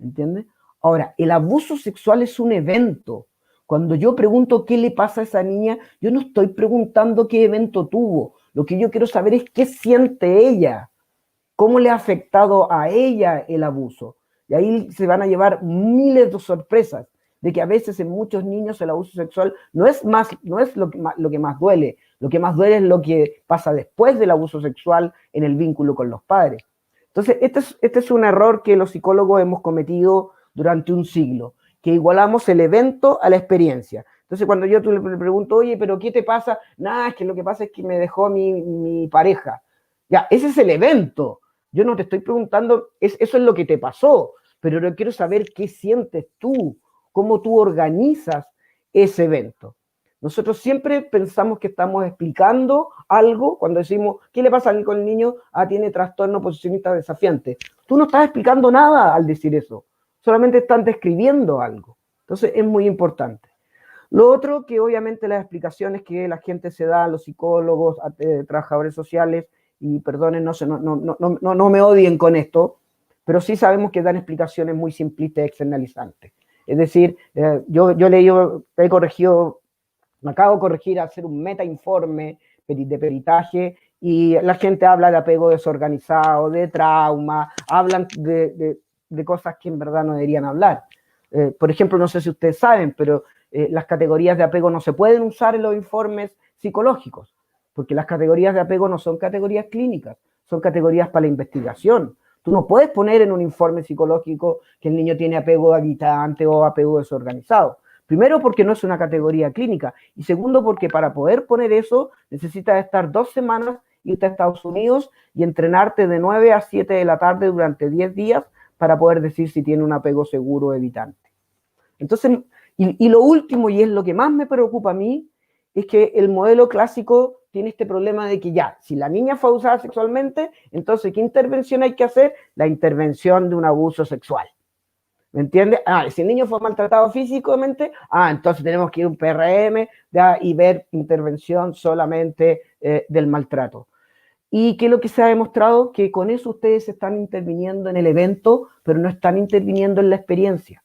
¿Entiendes? Ahora, el abuso sexual es un evento. Cuando yo pregunto qué le pasa a esa niña, yo no estoy preguntando qué evento tuvo. Lo que yo quiero saber es qué siente ella, cómo le ha afectado a ella el abuso. Y ahí se van a llevar miles de sorpresas, de que a veces en muchos niños el abuso sexual no es lo que más duele. Lo que más duele es lo que pasa después del abuso sexual en el vínculo con los padres. Entonces, este es un error que los psicólogos hemos cometido durante un siglo, que igualamos el evento a la experiencia. Entonces, cuando yo le pregunto, oye, ¿pero qué te pasa? Nada, es que lo que pasa es que me dejó mi pareja. Ya, ese es el evento. Yo no te estoy preguntando, eso es lo que te pasó, pero yo quiero saber qué sientes tú, cómo tú organizas ese evento. Nosotros siempre pensamos que estamos explicando algo cuando decimos, ¿qué le pasa con el niño? Tiene trastorno oposicionista desafiante. Tú no estás explicando nada al decir eso, solamente están describiendo algo. Entonces es muy importante. Lo otro, que obviamente las explicaciones que la gente se da, los psicólogos, trabajadores sociales, y perdonen, no me odien con esto, pero sí sabemos que dan explicaciones muy simplistas y externalizantes. Es decir, yo he corregido, me acabo de corregir, hacer un metainforme de peritaje y la gente habla de apego desorganizado, de trauma, hablan de cosas que en verdad no deberían hablar. Por ejemplo, no sé si ustedes saben, pero las categorías de apego no se pueden usar en los informes psicológicos, porque las categorías de apego no son categorías clínicas, son categorías para la investigación. Tú no puedes poner en un informe psicológico que el niño tiene apego habitante o apego desorganizado. Primero, porque no es una categoría clínica. Y segundo, porque para poder poner eso, necesitas estar 2 semanas, irte a Estados Unidos y entrenarte de 9 a 7 de la tarde durante 10 días para poder decir si tiene un apego seguro o evitante. Entonces, y lo último, y es lo que más me preocupa a mí, es que el modelo clásico tiene este problema de que ya, si la niña fue abusada sexualmente, entonces, ¿qué intervención hay que hacer? La intervención de un abuso sexual. ¿Me entiendes? Si el niño fue maltratado físicamente, entonces tenemos que ir a un PRM y ver intervención solamente del maltrato. ¿Y qué es lo que se ha demostrado? Que con eso ustedes están interviniendo en el evento, pero no están interviniendo en la experiencia.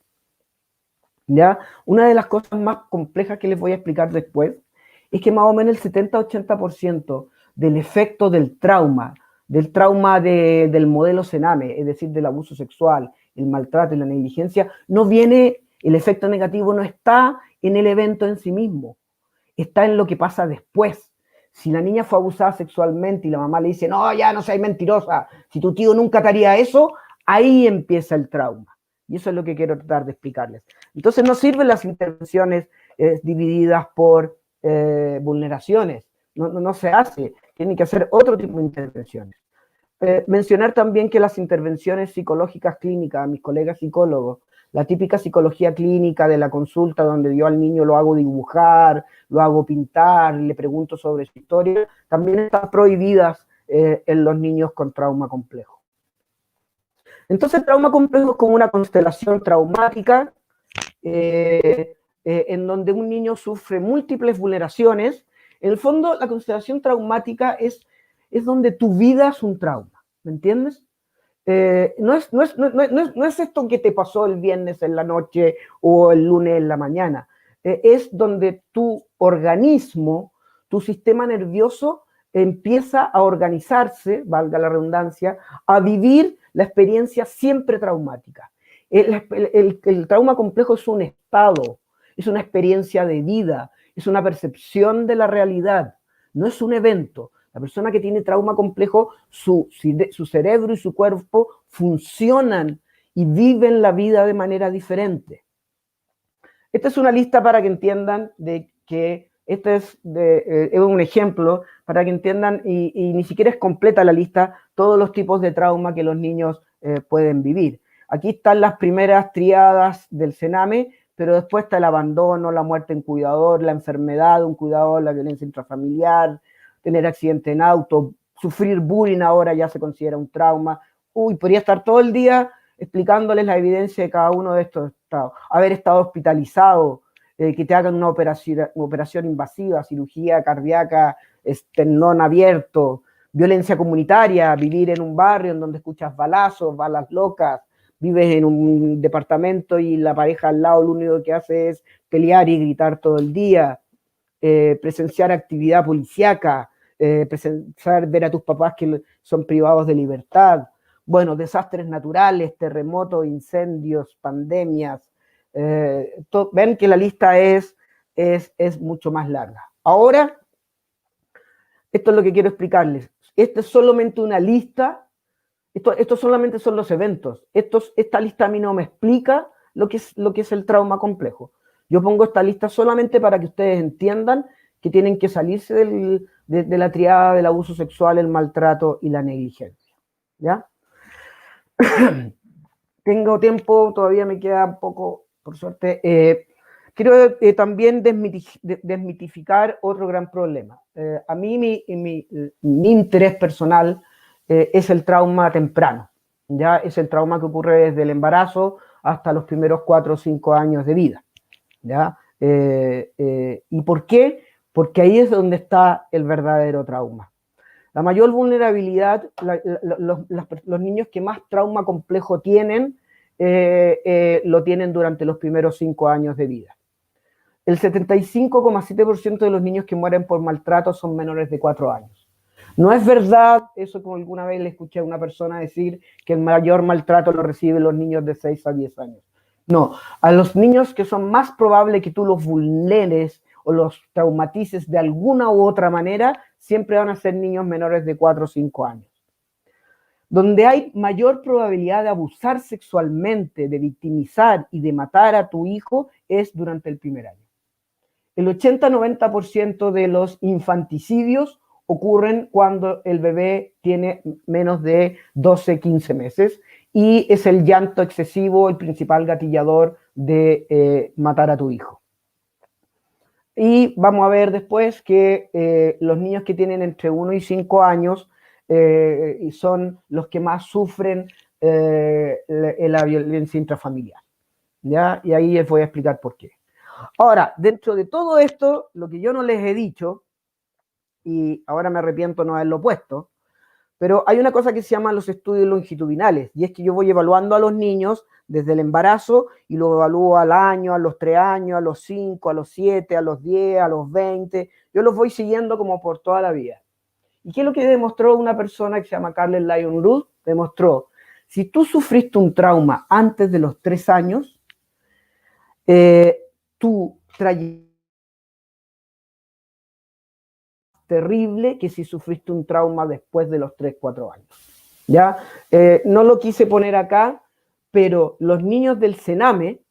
¿Ya? Una de las cosas más complejas que les voy a explicar después es que más o menos el 70-80% del efecto del trauma del modelo Sename, es decir, del abuso sexual, el maltrato y la negligencia, el efecto negativo no está en el evento en sí mismo, está en lo que pasa después. Si la niña fue abusada sexualmente y la mamá le dice, no, ya no seas mentirosa, si tu tío nunca te haría eso, ahí empieza el trauma. Y eso es lo que quiero tratar de explicarles. Entonces no sirven las intervenciones divididas por vulneraciones. No se hace. Tienen que hacer otro tipo de intervenciones. Mencionar también que las intervenciones psicológicas clínicas, a mis colegas psicólogos, la típica psicología clínica de la consulta donde yo al niño lo hago dibujar, lo hago pintar, le pregunto sobre su historia, también están prohibidas en los niños con trauma complejo. Entonces, el trauma complejo es como una constelación traumática en donde un niño sufre múltiples vulneraciones. En el fondo, la constelación traumática es donde tu vida es un trauma, ¿me entiendes? No es esto que te pasó el viernes en la noche o el lunes en la mañana. Es donde tu organismo, tu sistema nervioso empieza a organizarse, valga la redundancia, a vivir la experiencia siempre traumática. El trauma complejo es un estado, es una experiencia de vida, es una percepción de la realidad. no es un evento. La persona que tiene trauma complejo, su cerebro y su cuerpo funcionan y viven la vida de manera diferente. Esta es una lista para que entiendan de que este es un ejemplo para que entiendan, y ni siquiera es completa la lista, todos los tipos de trauma que los niños pueden vivir. Aquí están las primeras triadas del CENAME, pero después está el abandono, la muerte en cuidador, la enfermedad de un cuidador, la violencia intrafamiliar, tener accidente en auto, sufrir bullying ahora ya se considera un trauma. Uy, podría estar todo el día explicándoles la evidencia de cada uno de estos estados. Haber estado hospitalizado, que te hagan una operación invasiva, cirugía cardíaca, esternón abierto, violencia comunitaria, vivir en un barrio en donde escuchas balazos, balas locas, vives en un departamento y la pareja al lado lo único que hace es pelear y gritar todo el día, presenciar actividad policíaca, presenciar ver a tus papás que son privados de libertad, bueno, desastres naturales, terremotos, incendios, pandemias. Ven que la lista es mucho más larga. Ahora, esto es lo que quiero explicarles. Esta es solamente una lista. Esto solamente son los eventos. Esta lista a mí no me explica lo que es el trauma complejo. Yo pongo esta lista solamente para que ustedes entiendan que tienen que salirse de la triada del abuso sexual, el maltrato y la negligencia. ¿Ya? Tengo tiempo, todavía me queda un poco, por suerte. Quiero también desmitificar otro gran problema. A mí mi interés personal es el trauma temprano, ¿ya? Es el trauma que ocurre desde el embarazo hasta los primeros 4 o 5 años de vida, ¿ya? ¿Y por qué? Porque ahí es donde está el verdadero trauma. La mayor vulnerabilidad, los niños que más trauma complejo tienen, lo tienen durante los primeros 5 años de vida. El 75,7% de los niños que mueren por maltrato son menores de 4 años. No es verdad, eso como alguna vez le escuché a una persona decir que el mayor maltrato lo reciben los niños de 6 a 10 años. No, a los niños que son más probable que tú los vulneres o los traumatices de alguna u otra manera, siempre van a ser niños menores de 4 o 5 años. Donde hay mayor probabilidad de abusar sexualmente, de victimizar y de matar a tu hijo es durante el primer año. El 80-90% de los infanticidios ocurren cuando el bebé tiene menos de 12-15 meses y es el llanto excesivo el principal gatillador de matar a tu hijo. Y vamos a ver después que los niños que tienen entre 1 y 5 años son los que más sufren la violencia intrafamiliar, ¿ya? Y ahí les voy a explicar por qué. Ahora, dentro de todo esto, lo que yo no les he dicho, y ahora me arrepiento no haberlo puesto, pero hay una cosa que se llama los estudios longitudinales, y es que yo voy evaluando a los niños desde el embarazo y lo evalúo al año, a los 3 años, a los 5, a los 7, a los 10, a los 20, yo los voy siguiendo como por toda la vida. ¿Y qué es lo que demostró una persona que se llama Carles Lyon Ruth? Demostró, si tú sufriste un trauma antes de los 3 años, tu trayectoria terrible que si sufriste un trauma después de los 3, 4 años. ¿Ya? No lo quise poner acá, pero los niños del CENAME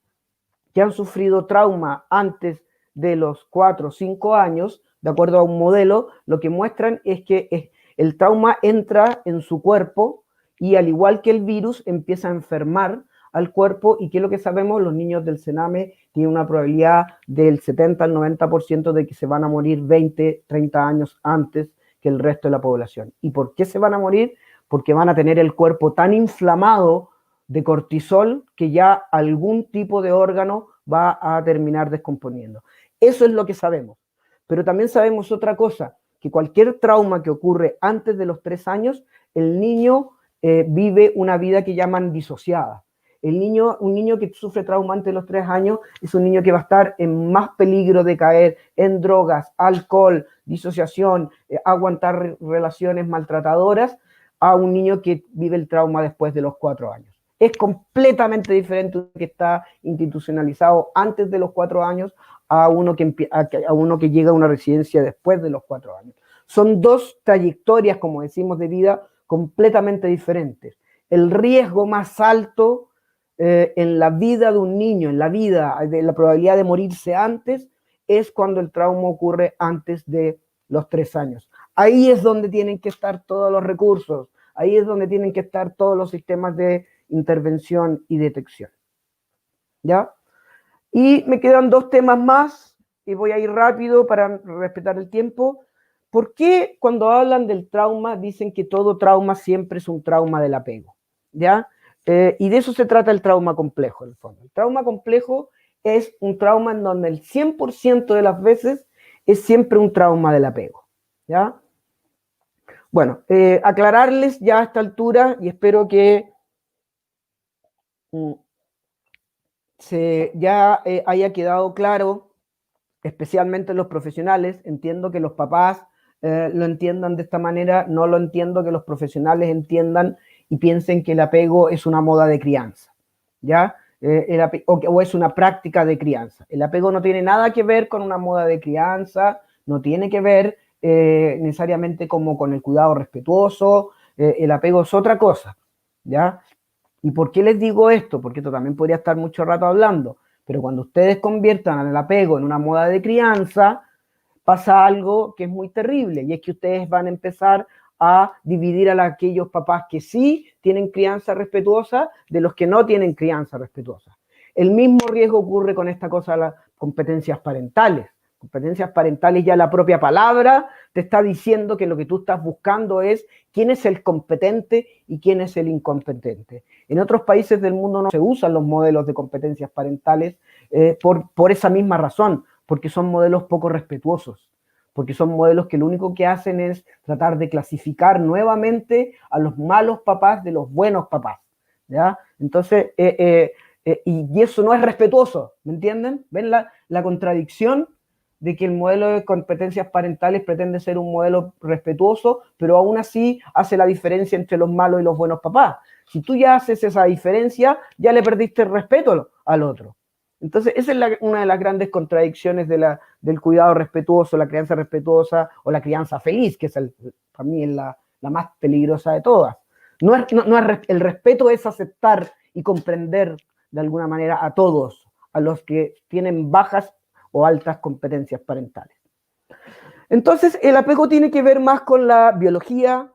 que han sufrido trauma antes de los 4 o 5 años, de acuerdo a un modelo, lo que muestran es que el trauma entra en su cuerpo y al igual que el virus empieza a enfermar al cuerpo. ¿Y qué es lo que sabemos? Los niños del CENAME tienen una probabilidad del 70 al 90% de que se van a morir 20, 30 años antes que el resto de la población. ¿Y por qué se van a morir? Porque van a tener el cuerpo tan inflamado de cortisol que ya algún tipo de órgano va a terminar descomponiendo. Eso es lo que sabemos. Pero también sabemos otra cosa, que cualquier trauma que ocurre antes de los 3 años, el niño vive una vida que llaman disociada. Un niño que sufre trauma antes de los 3 años es un niño que va a estar en más peligro de caer en drogas, alcohol, disociación, aguantar relaciones maltratadoras, a un niño que vive el trauma después de los 4 años. Es completamente diferente que está institucionalizado antes de los 4 años a uno que llega a una residencia después de los 4 años. Son dos trayectorias, como decimos, de vida completamente diferentes. El riesgo más alto en la vida de un niño, en la vida, de la probabilidad de morirse antes, es cuando el trauma ocurre antes de los 3 años. Ahí es donde tienen que estar todos los recursos, ahí es donde tienen que estar todos los sistemas de intervención y detección. ¿Ya? Y me quedan 2 temas más, y voy a ir rápido para respetar el tiempo. ¿Por qué cuando hablan del trauma dicen que todo trauma siempre es un trauma del apego? ¿Ya? Y de eso se trata el trauma complejo, en el fondo. El trauma complejo es un trauma en donde el 100% de las veces es siempre un trauma del apego. ¿Ya? Bueno, aclararles ya a esta altura, y espero que ya haya quedado claro, especialmente los profesionales. Entiendo que los papás lo entiendan de esta manera, no lo entiendo que los profesionales entiendan y piensen que el apego es una moda de crianza, ¿ya? O es una práctica de crianza. El apego no tiene nada que ver con una moda de crianza, no tiene que ver necesariamente como con el cuidado respetuoso. El apego es otra cosa, ¿ya? ¿Y por qué les digo esto? Porque esto también podría estar mucho rato hablando, pero cuando ustedes conviertan el apego en una moda de crianza, pasa algo que es muy terrible, y es que ustedes van a empezar a dividir a aquellos papás que sí tienen crianza respetuosa de los que no tienen crianza respetuosa. El mismo riesgo ocurre con esta cosa de las competencias parentales. Competencias parentales, ya la propia palabra te está diciendo que lo que tú estás buscando es quién es el competente y quién es el incompetente. En otros países del mundo no se usan los modelos de competencias parentales por esa misma razón, porque son modelos poco respetuosos, porque son modelos que lo único que hacen es tratar de clasificar nuevamente a los malos papás de los buenos papás, ¿ya? Entonces, y eso no es respetuoso, ¿me entienden? ¿Ven la contradicción de que el modelo de competencias parentales pretende ser un modelo respetuoso, pero aún así hace la diferencia entre los malos y los buenos papás? Si tú ya haces esa diferencia, ya le perdiste el respeto al otro. Entonces, esa es una de las grandes contradicciones del cuidado respetuoso, la crianza respetuosa o la crianza feliz, que es para mí es la más peligrosa de todas. El respeto es aceptar y comprender de alguna manera a todos, a los que tienen bajas o altas competencias parentales. Entonces, el apego tiene que ver más con la biología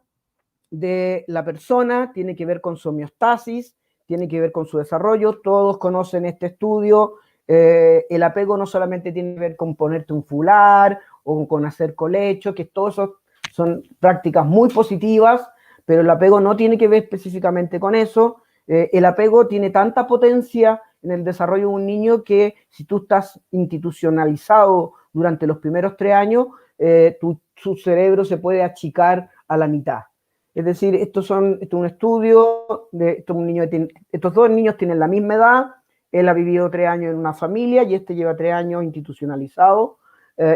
de la persona, tiene que ver con su homeostasis, tiene que ver con su desarrollo. Todos conocen este estudio. El apego no solamente tiene que ver con ponerte un fular o con hacer colecho, que todos esos son prácticas muy positivas, pero el apego no tiene que ver específicamente con eso. El apego tiene tanta potencia en el desarrollo de un niño que si tú estás institucionalizado durante los primeros 3 años, su cerebro se puede achicar a la mitad. Es decir, esto es un estudio de estos 2 niños tienen la misma edad. Él ha vivido 3 años en una familia y este lleva 3 años institucionalizado.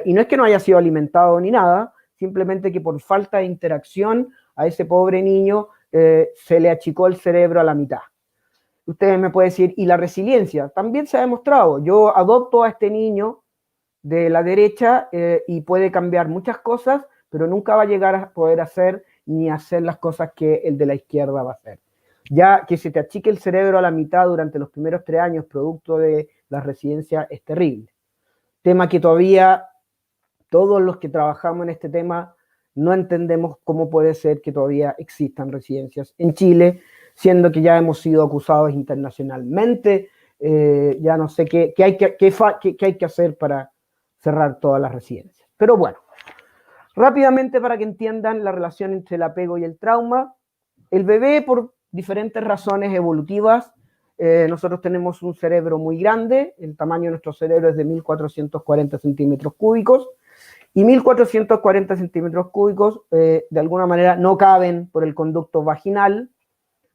Y no es que no haya sido alimentado ni nada, simplemente que por falta de interacción a ese pobre niño se le achicó el cerebro a la mitad. Ustedes me pueden decir, ¿y la resiliencia? También se ha demostrado. Yo adopto a este niño de la derecha y puede cambiar muchas cosas, pero nunca va a llegar a poder hacer ni hacer las cosas que el de la izquierda va a hacer. Ya que se te achique el cerebro a la mitad durante los primeros 3 años producto de la residencia es terrible. Tema que todavía todos los que trabajamos en este tema no entendemos cómo puede ser que todavía existan residencias en Chile, siendo que ya hemos sido acusados internacionalmente. Ya no sé qué hay que hacer para cerrar todas las residencias. Pero bueno, rápidamente para que entiendan la relación entre el apego y el trauma. El bebé, por diferentes razones evolutivas, nosotros tenemos un cerebro muy grande, el tamaño de nuestro cerebro es de 1440 centímetros cúbicos, y 1440 centímetros cúbicos de alguna manera no caben por el conducto vaginal,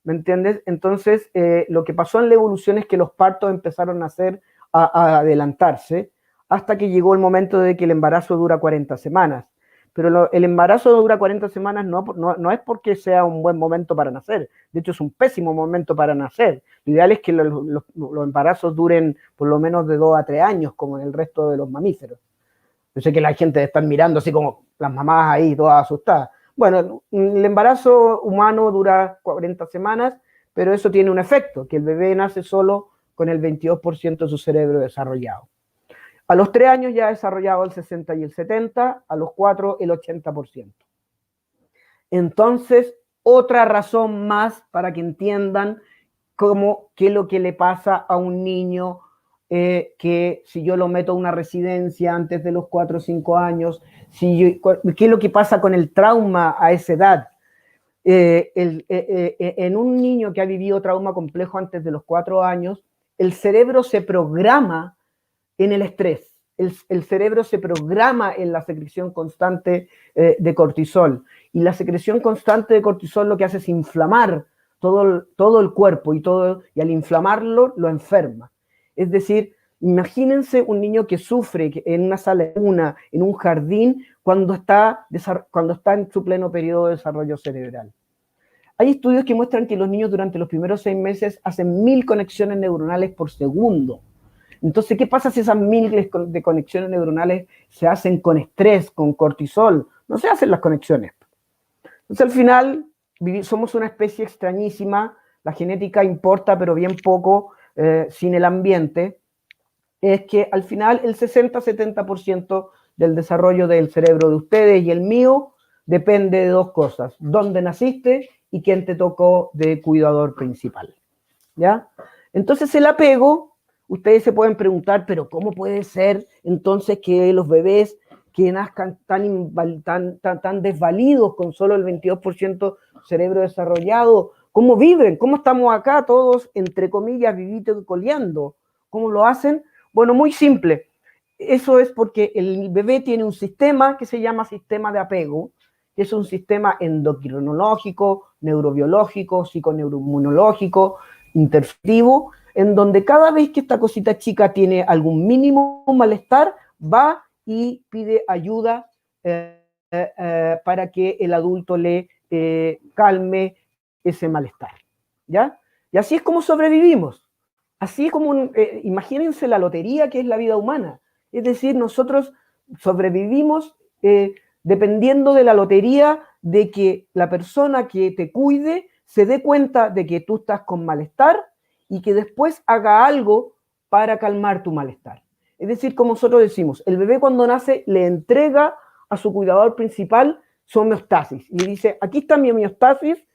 ¿me entiendes? Entonces, lo que pasó en la evolución es que los partos empezaron a adelantarse, hasta que llegó el momento de que el embarazo dura 40 semanas. Pero el embarazo dura 40 semanas no es porque sea un buen momento para nacer. De hecho, es un pésimo momento para nacer. Lo ideal es que los embarazos duren por lo menos de 2 a 3 años, como en el resto de los mamíferos. Yo sé que la gente está mirando así como las mamás ahí todas asustadas. Bueno, el embarazo humano dura 40 semanas, pero eso tiene un efecto, que el bebé nace solo con el 22% de su cerebro desarrollado. A los 3 años ya ha desarrollado el 60 y el 70, a los 4 el 80%. Entonces, otra razón más para que entiendan qué es lo que le pasa a un niño que si yo lo meto a una residencia antes de los 4 o 5 años, qué es lo que pasa con el trauma a esa edad. En un niño que ha vivido trauma complejo antes de los 4 años, el cerebro se programa en el estrés. El cerebro se programa en la secreción constante de cortisol. Y la secreción constante de cortisol lo que hace es inflamar todo el cuerpo y al inflamarlo lo enferma. Es decir, imagínense un niño que sufre en una sala, en un jardín, cuando está en su pleno periodo de desarrollo cerebral. Hay estudios que muestran que los niños durante los primeros 6 meses hacen 1000 conexiones neuronales por segundo. Entonces, ¿qué pasa si esas 1000 de conexiones neuronales se hacen con estrés, con cortisol? No se hacen las conexiones. Entonces, al final, somos una especie extrañísima, la genética importa, pero bien poco sin el ambiente. Es que al final el 60-70% del desarrollo del cerebro de ustedes y el mío depende de 2 cosas: dónde naciste y quién te tocó de cuidador principal. ¿Ya? Entonces, el apego, ustedes se pueden preguntar, pero ¿cómo puede ser entonces que los bebés que nazcan tan desvalidos con solo el 22% cerebro desarrollado, cómo viven? ¿Cómo estamos acá todos, entre comillas, vivitos y coleando? ¿Cómo lo hacen? Bueno, muy simple. Eso es porque el bebé tiene un sistema que se llama sistema de apego, que es un sistema endocrinológico, neurobiológico, psiconeuroinmunológico, interactivo, en donde cada vez que esta cosita chica tiene algún mínimo malestar, va y pide ayuda para que el adulto le calme ese malestar. ¿Ya? Y así es como sobrevivimos. Así es como, imagínense la lotería que es la vida humana. Es decir, nosotros sobrevivimos dependiendo de la lotería de que la persona que te cuide se dé cuenta de que tú estás con malestar y que después haga algo para calmar tu malestar. Es decir, como nosotros decimos, el bebé cuando nace le entrega a su cuidador principal su homeostasis y le dice: aquí está mi homeostasis,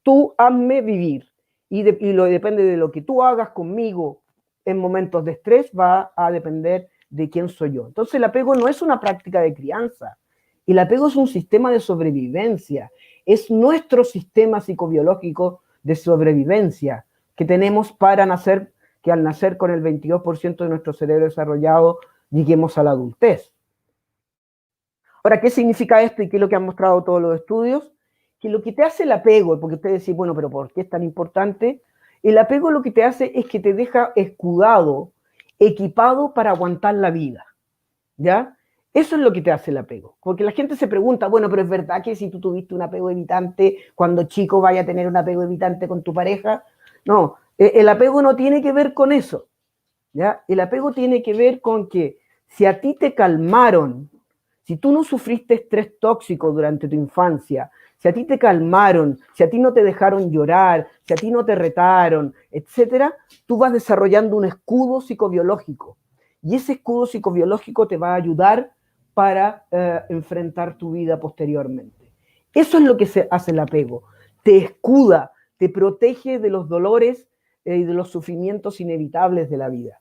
tú hazme vivir. Y depende de lo que tú hagas conmigo en momentos de estrés, va a depender de quién soy yo. Entonces el apego no es una práctica de crianza, el apego es un sistema de sobrevivencia, es nuestro sistema psicobiológico de sobrevivencia que tenemos para nacer, que al nacer con el 22% de nuestro cerebro desarrollado lleguemos a la adultez. Ahora, ¿qué significa esto y qué es lo que han mostrado todos los estudios? Que lo que te hace el apego, porque ustedes dicen, bueno, pero ¿por qué es tan importante? El apego lo que te hace es que te deja escudado, equipado para aguantar la vida, ¿ya? Eso es lo que te hace el apego. Porque la gente se pregunta, bueno, pero ¿es verdad que si tú tuviste un apego evitante, cuando chico vaya a tener un apego evitante con tu pareja? No, el apego no tiene que ver con eso, ¿ya? El apego tiene que ver con que si a ti te calmaron, si tú no sufriste estrés tóxico durante tu infancia, si a ti te calmaron, si a ti no te dejaron llorar, si a ti no te retaron, etcétera, tú vas desarrollando un escudo psicobiológico. Y ese escudo psicobiológico te va a ayudar para enfrentar tu vida posteriormente. Eso es lo que hace el apego. Te escuda, te protege de los dolores y de los sufrimientos inevitables de la vida.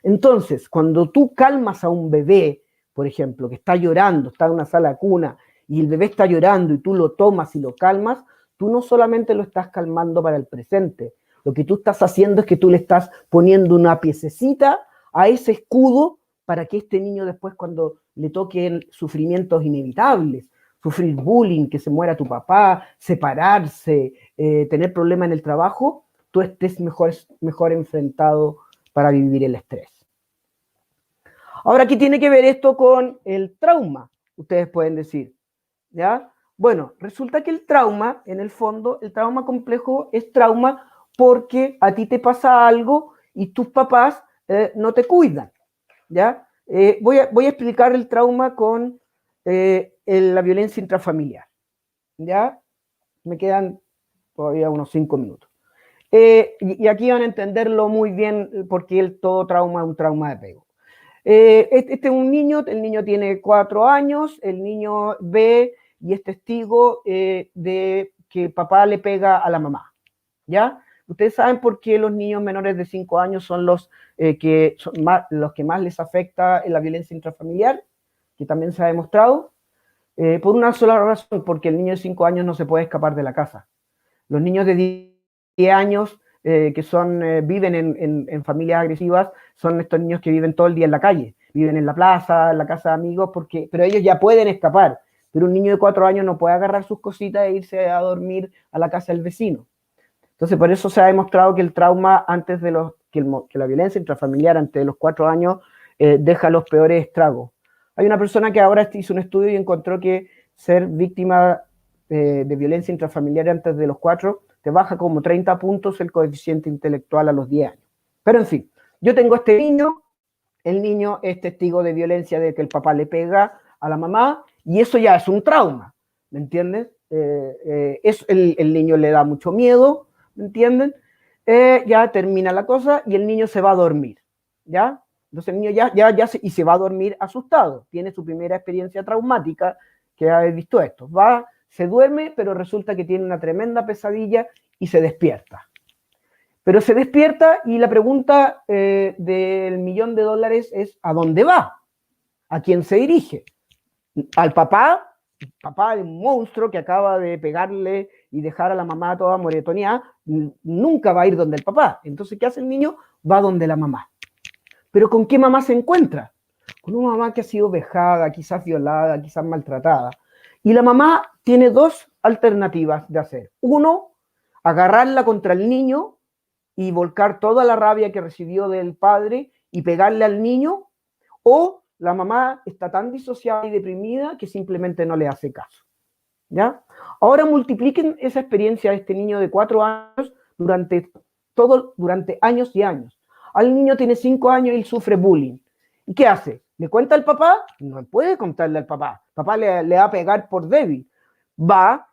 Entonces, cuando tú calmas a un bebé, por ejemplo, que está llorando, está en una sala cuna, y el bebé está llorando y tú lo tomas y lo calmas, tú no solamente lo estás calmando para el presente, lo que tú estás haciendo es que tú le estás poniendo una piececita a ese escudo para que este niño después, cuando le toquen sufrimientos inevitables, sufrir bullying, que se muera tu papá, separarse, tener problemas en el trabajo, tú estés mejor enfrentado para vivir el estrés. Ahora, ¿qué tiene que ver esto con el trauma? Ustedes pueden decir, ¿ya? Bueno, resulta que el trauma, en el fondo, el trauma complejo es trauma porque a ti te pasa algo y tus papás no te cuidan, ¿ya? Voy a explicar el trauma con la violencia intrafamiliar. ¿Ya? Me quedan todavía unos 5 minutos. Y aquí van a entenderlo muy bien porque todo trauma es un trauma de apego. Este es un niño, el niño tiene 4 años, el niño ve y es testigo de que papá le pega a la mamá, ¿ya? Ustedes saben por qué los niños menores de 5 años son los que más les afecta la violencia intrafamiliar, que también se ha demostrado, por una sola razón, porque el niño de 5 años no se puede escapar de la casa. Los niños de 10 años que viven en familias agresivas son estos niños que viven todo el día en la calle, viven en la plaza, en la casa de amigos, pero ellos ya pueden escapar. Pero un niño de 4 años no puede agarrar sus cositas e irse a dormir a la casa del vecino. Entonces, por eso se ha demostrado que el trauma que la violencia intrafamiliar antes de los 4 años deja los peores estragos. Hay una persona que ahora hizo un estudio y encontró que ser víctima de violencia intrafamiliar antes de los 4 te baja como 30 puntos el coeficiente intelectual a los 10 años. Pero en fin, yo tengo este niño, el niño es testigo de violencia de que el papá le pega a la mamá y eso ya es un trauma, ¿me entiendes? El niño le da mucho miedo, ¿me entienden? Ya termina la cosa y el niño se va a dormir, ¿ya? Entonces el niño y se va a dormir asustado, tiene su primera experiencia traumática que ha visto esto, se duerme, pero resulta que tiene una tremenda pesadilla y se despierta. Pero se despierta y la pregunta del $1.000.000 es ¿a dónde va? ¿A quién se dirige? ¿Al papá? El papá es un monstruo que acaba de pegarle y dejar a la mamá toda moretoneada, nunca va a ir donde el papá. Entonces, ¿qué hace el niño? Va donde la mamá. ¿Pero con qué mamá se encuentra? Con una mamá que ha sido vejada, quizás violada, quizás maltratada. Y la mamá tiene 2 alternativas de hacer. Uno, agarrarla contra el niño y volcar toda la rabia que recibió del padre y pegarle al niño, o la mamá está tan disociada y deprimida que simplemente no le hace caso. ¿Ya? Ahora multipliquen esa experiencia de este niño de 4 años durante años y años. Al niño tiene 5 años y él sufre bullying. ¿Y qué hace? ¿Le cuenta al papá? No puede contarle al papá. Papá le va a pegar por débil.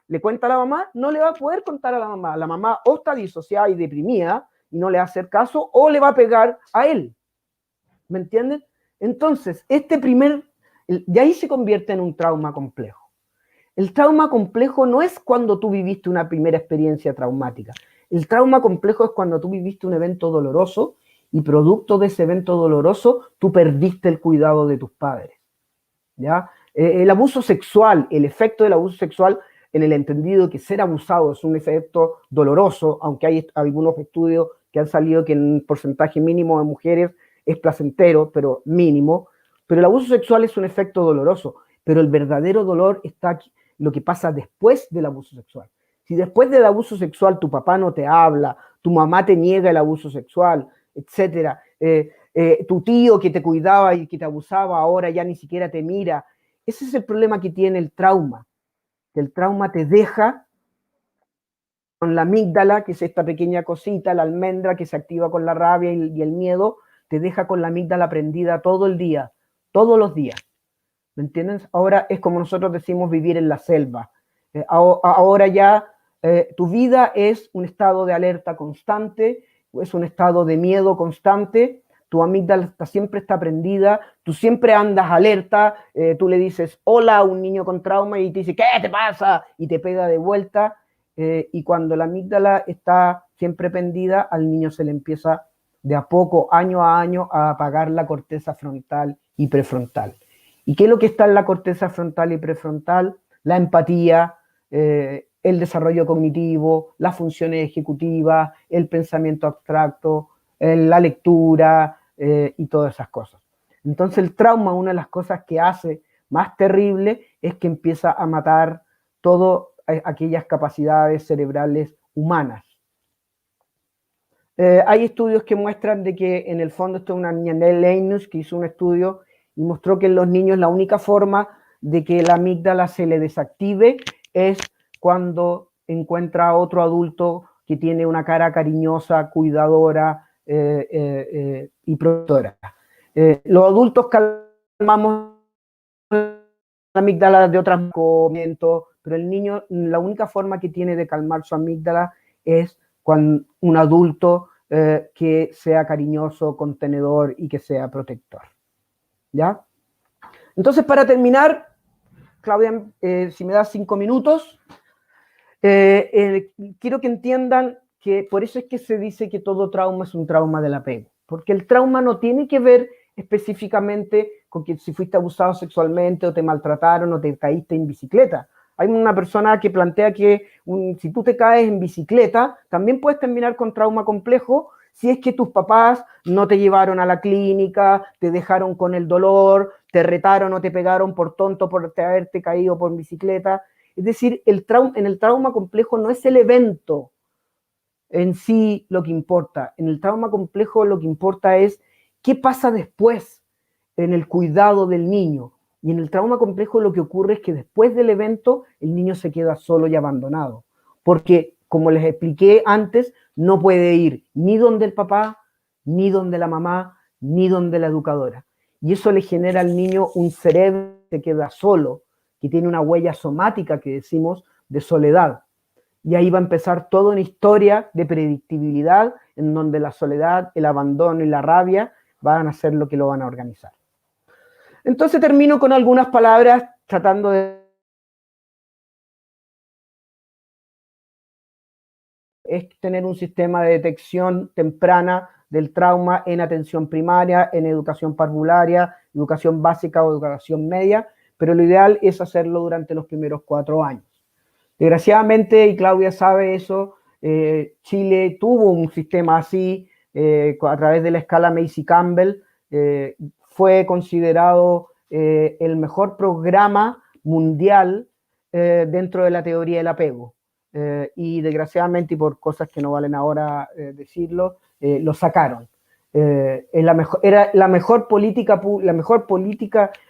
Le cuenta a la mamá, no le va a poder contar a la mamá. La mamá o está disociada y deprimida y no le va a hacer caso, o le va a pegar a él. ¿Me entienden? Entonces, de ahí se convierte en un trauma complejo. El trauma complejo no es cuando tú viviste una primera experiencia traumática. El trauma complejo es cuando tú viviste un evento doloroso y producto de ese evento doloroso, tú perdiste el cuidado de tus padres. ¿Ya? El abuso sexual, el efecto del abuso sexual, en el entendido que ser abusado es un efecto doloroso, aunque hay algunos estudios que han salido que en un porcentaje mínimo de mujeres es placentero, pero mínimo. Pero el abuso sexual es un efecto doloroso, pero el verdadero dolor está aquí, lo que pasa después del abuso sexual. Si después del abuso sexual tu papá no te habla, tu mamá te niega el abuso sexual, etcétera, tu tío que te cuidaba y que te abusaba ahora ya ni siquiera te mira, ese es el problema que tiene el trauma, que el trauma te deja con la amígdala, que es esta pequeña cosita, la almendra que se activa con la rabia y el miedo, te deja con la amígdala prendida todo el día, todos los días. ¿Me entiendes? Ahora es como nosotros decimos vivir en la selva. Ahora ya tu vida es un estado de alerta constante, es un estado de miedo constante, tu amígdala siempre está prendida, tú siempre andas alerta, tú le dices hola a un niño con trauma y te dice ¿qué te pasa? Y te pega de vuelta, y cuando la amígdala está siempre prendida, al niño se le empieza de a poco, año a año, a apagar la corteza frontal y prefrontal. ¿Y qué es lo que está en la corteza frontal y prefrontal? La empatía, el desarrollo cognitivo, las funciones ejecutivas, el pensamiento abstracto, la lectura y todas esas cosas. Entonces el trauma, una de las cosas que hace más terrible es que empieza a matar todas aquellas capacidades cerebrales humanas. Hay estudios que muestran de que en el fondo, esto es una niña Leinus que hizo un estudio y mostró que en los niños la única forma de que la amígdala se le desactive es cuando encuentra a otro adulto que tiene una cara cariñosa, cuidadora y protectora. Los adultos calmamos la amígdala de otros movimientos, pero el niño, la única forma que tiene de calmar su amígdala es cuando un adulto que sea cariñoso, contenedor y que sea protector. ¿Ya? Entonces, para terminar, Claudia, si me das 5 minutos, quiero que entiendan que por eso es que se dice que todo trauma es un trauma del apego, porque el trauma no tiene que ver específicamente con que si fuiste abusado sexualmente o te maltrataron o te caíste en bicicleta. Hay una persona que plantea que si tú te caes en bicicleta, también puedes terminar con trauma complejo si es que tus papás no te llevaron a la clínica, te dejaron con el dolor, te retaron o te pegaron por tonto por haberte caído por bicicleta. Es decir, en el trauma complejo no es el evento en sí lo que importa. En el trauma complejo lo que importa es qué pasa después en el cuidado del niño. Y en el trauma complejo lo que ocurre es que después del evento el niño se queda solo y abandonado. Porque, como les expliqué antes, no puede ir ni donde el papá, ni donde la mamá, ni donde la educadora. Y eso le genera al niño un cerebro que se queda solo, que tiene una huella somática, que decimos, de soledad. Y ahí va a empezar toda una historia de predictibilidad en donde la soledad, el abandono y la rabia van a ser lo que lo van a organizar. Entonces termino con algunas palabras tratando de... es tener un sistema de detección temprana del trauma en atención primaria, en educación parvularia, educación básica o educación media, pero lo ideal es hacerlo durante los primeros 4 años. Desgraciadamente, y Claudia sabe eso, Chile tuvo un sistema así a través de la escala Macy-Campbell, fue considerado el mejor programa mundial dentro de la teoría del apego. Y desgraciadamente, y por cosas que no valen ahora decirlo, lo sacaron. Era la mejor política,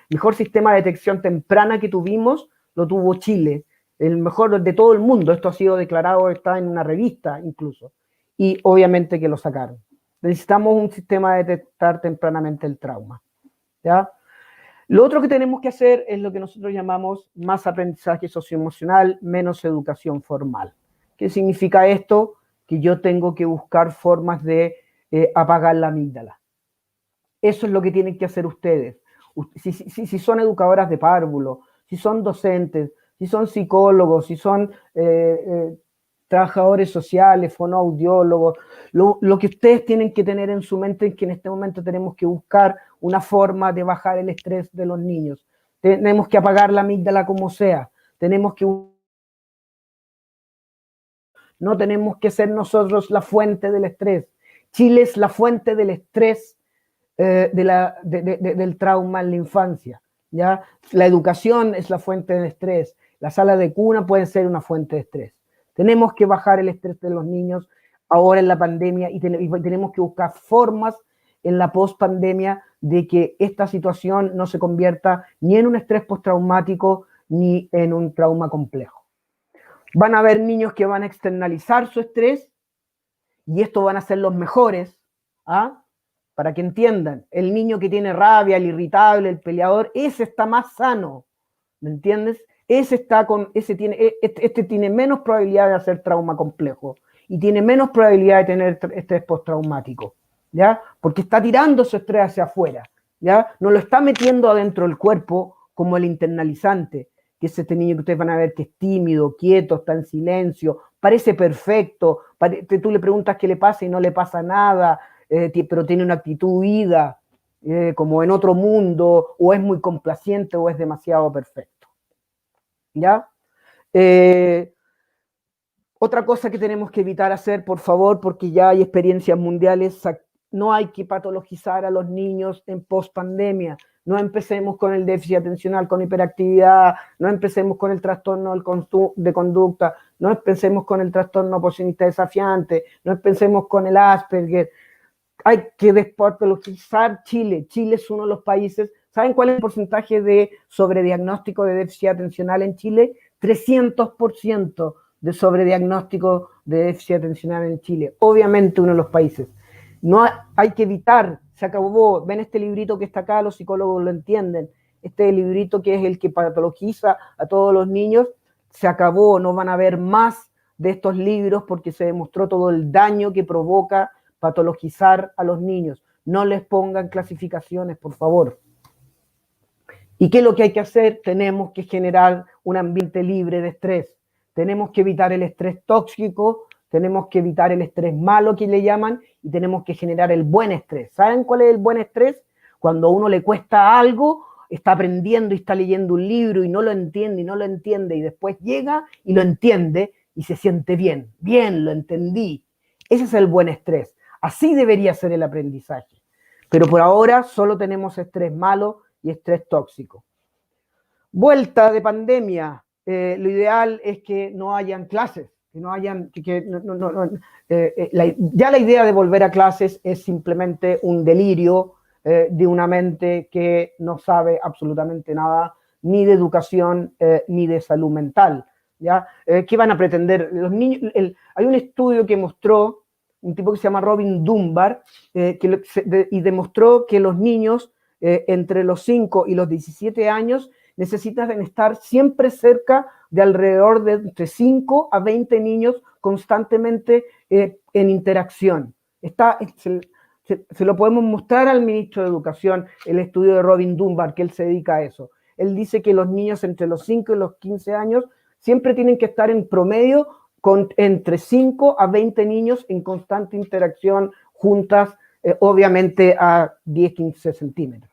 mejor sistema de detección temprana que tuvimos, lo tuvo Chile, el mejor de todo el mundo. Esto ha sido declarado, está en una revista incluso, y obviamente que lo sacaron. Necesitamos un sistema de detectar tempranamente el trauma, ¿ya? Lo otro que tenemos que hacer es lo que nosotros llamamos más aprendizaje socioemocional, menos educación formal. ¿Qué significa esto? Que yo tengo que buscar formas de apagar la amígdala. Eso es lo que tienen que hacer ustedes. Si son educadoras de párvulo, si son docentes, si son psicólogos, si son trabajadores sociales, fonoaudiólogos, lo que ustedes tienen que tener en su mente es que en este momento tenemos que buscar una forma de bajar el estrés de los niños. Tenemos que apagar la amígdala como sea. No tenemos que ser nosotros la fuente del estrés. Chile es la fuente del estrés del trauma en la infancia, ¿ya? La educación es la fuente del estrés. La sala de cuna puede ser una fuente de estrés. Tenemos que bajar el estrés de los niños ahora en la pandemia y tenemos que buscar formas en la post-pandemia de que esta situación no se convierta ni en un estrés postraumático ni en un trauma complejo. Van a haber niños que van a externalizar su estrés y estos van a ser los mejores, ¿ah? Para que entiendan, el niño que tiene rabia, el irritable, el peleador, ese está más sano, ¿me entiendes? Este tiene menos probabilidad de hacer trauma complejo y tiene menos probabilidad de tener estrés postraumático, ¿ya? Porque está tirando su estrés hacia afuera, ¿ya? No lo está metiendo adentro del cuerpo como el internalizante, que es este niño que ustedes van a ver que es tímido, quieto, está en silencio, parece perfecto, tú le preguntas qué le pasa y no le pasa nada, pero tiene una actitud huida, como en otro mundo, o es muy complaciente o es demasiado perfecto. ¿Ya? Otra cosa que tenemos que evitar hacer, por favor, porque ya hay experiencias mundiales, no hay que patologizar a los niños en post-pandemia. No empecemos con el déficit atencional, con hiperactividad, no empecemos con el trastorno de conducta, no empecemos con el trastorno oposicionista desafiante, no empecemos con el Asperger. Hay que despatologizar Chile. Chile es uno de los países. ¿Saben cuál es el porcentaje de sobrediagnóstico de déficit atencional en Chile? 300% de sobrediagnóstico de déficit atencional en Chile. Obviamente uno de los países. No hay que evitar, se acabó. Ven este librito que está acá, los psicólogos lo entienden. Este librito que es el que patologiza a todos los niños, se acabó, no van a haber más de estos libros porque se demostró todo el daño que provoca patologizar a los niños. No les pongan clasificaciones, por favor. ¿Y qué es lo que hay que hacer? Tenemos que generar un ambiente libre de estrés. Tenemos que evitar el estrés tóxico, tenemos que evitar el estrés malo que le llaman y tenemos que generar el buen estrés. ¿Saben cuál es el buen estrés? Cuando a uno le cuesta algo, está aprendiendo y está leyendo un libro y no lo entiende y después llega y lo entiende y se siente bien. Bien, lo entendí. Ese es el buen estrés. Así debería ser el aprendizaje. Pero por ahora solo tenemos estrés malo y estrés tóxico. Vuelta de pandemia. Lo ideal es que no hayan clases, que no hayan, ya la idea de volver a clases es simplemente un delirio de una mente que no sabe absolutamente nada, ni de educación, ni de salud mental. ¿Ya? ¿Qué van a pretender? Los niños, hay un estudio que mostró, un tipo que se llama Robin Dunbar, y demostró que los niños entre los 5 y los 17 años necesitan estar siempre cerca de alrededor de entre 5 a 20 niños constantemente en interacción. Se lo podemos mostrar al ministro de Educación, el estudio de Robin Dunbar, que él se dedica a eso. Él dice que los niños entre los 5 y los 15 años siempre tienen que estar en promedio con entre 5 a 20 niños en constante interacción juntas, obviamente a 10, 15 centímetros.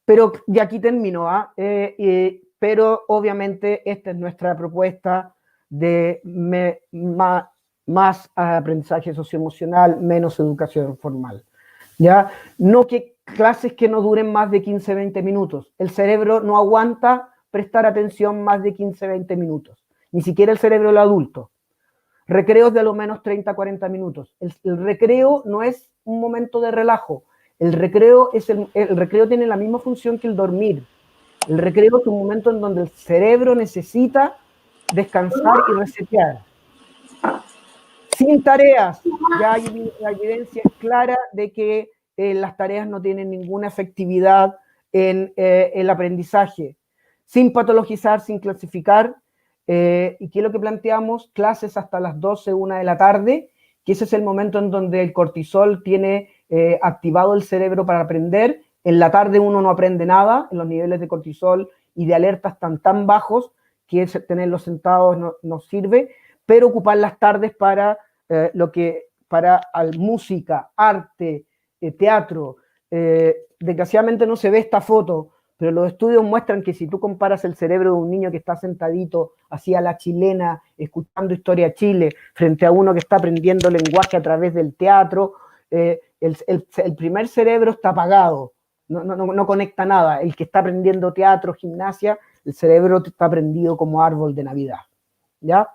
Pero, y aquí termino, pero obviamente esta es nuestra propuesta de más aprendizaje socioemocional, menos educación formal. ¿Ya? No que clases que no duren más de 15, 20 minutos. El cerebro no aguanta prestar atención más de 15, 20 minutos. Ni siquiera el cerebro del adulto. Recreos de a lo menos 30, 40 minutos. El recreo no es un momento de relajo. El recreo tiene la misma función que el dormir. El recreo es un momento en donde el cerebro necesita descansar y resetear. Sin tareas, ya hay la evidencia clara de que las tareas no tienen ninguna efectividad en el aprendizaje. Sin patologizar, sin clasificar. ¿Y qué es lo que planteamos? Clases hasta las 12, 1 de la tarde, que ese es el momento en donde el cortisol tiene activado el cerebro para aprender. En la tarde uno no aprende nada, los niveles de cortisol y de alerta están tan bajos que tenerlos sentados no sirve, pero ocupar las tardes para música, arte, teatro. Desgraciadamente no se ve esta foto, pero los estudios muestran que si tú comparas el cerebro de un niño que está sentadito así a la chilena, escuchando Historia de Chile, frente a uno que está aprendiendo lenguaje a través del teatro, el primer cerebro está apagado, no conecta nada. El que está aprendiendo teatro, gimnasia, el cerebro está prendido como árbol de Navidad. ¿Ya?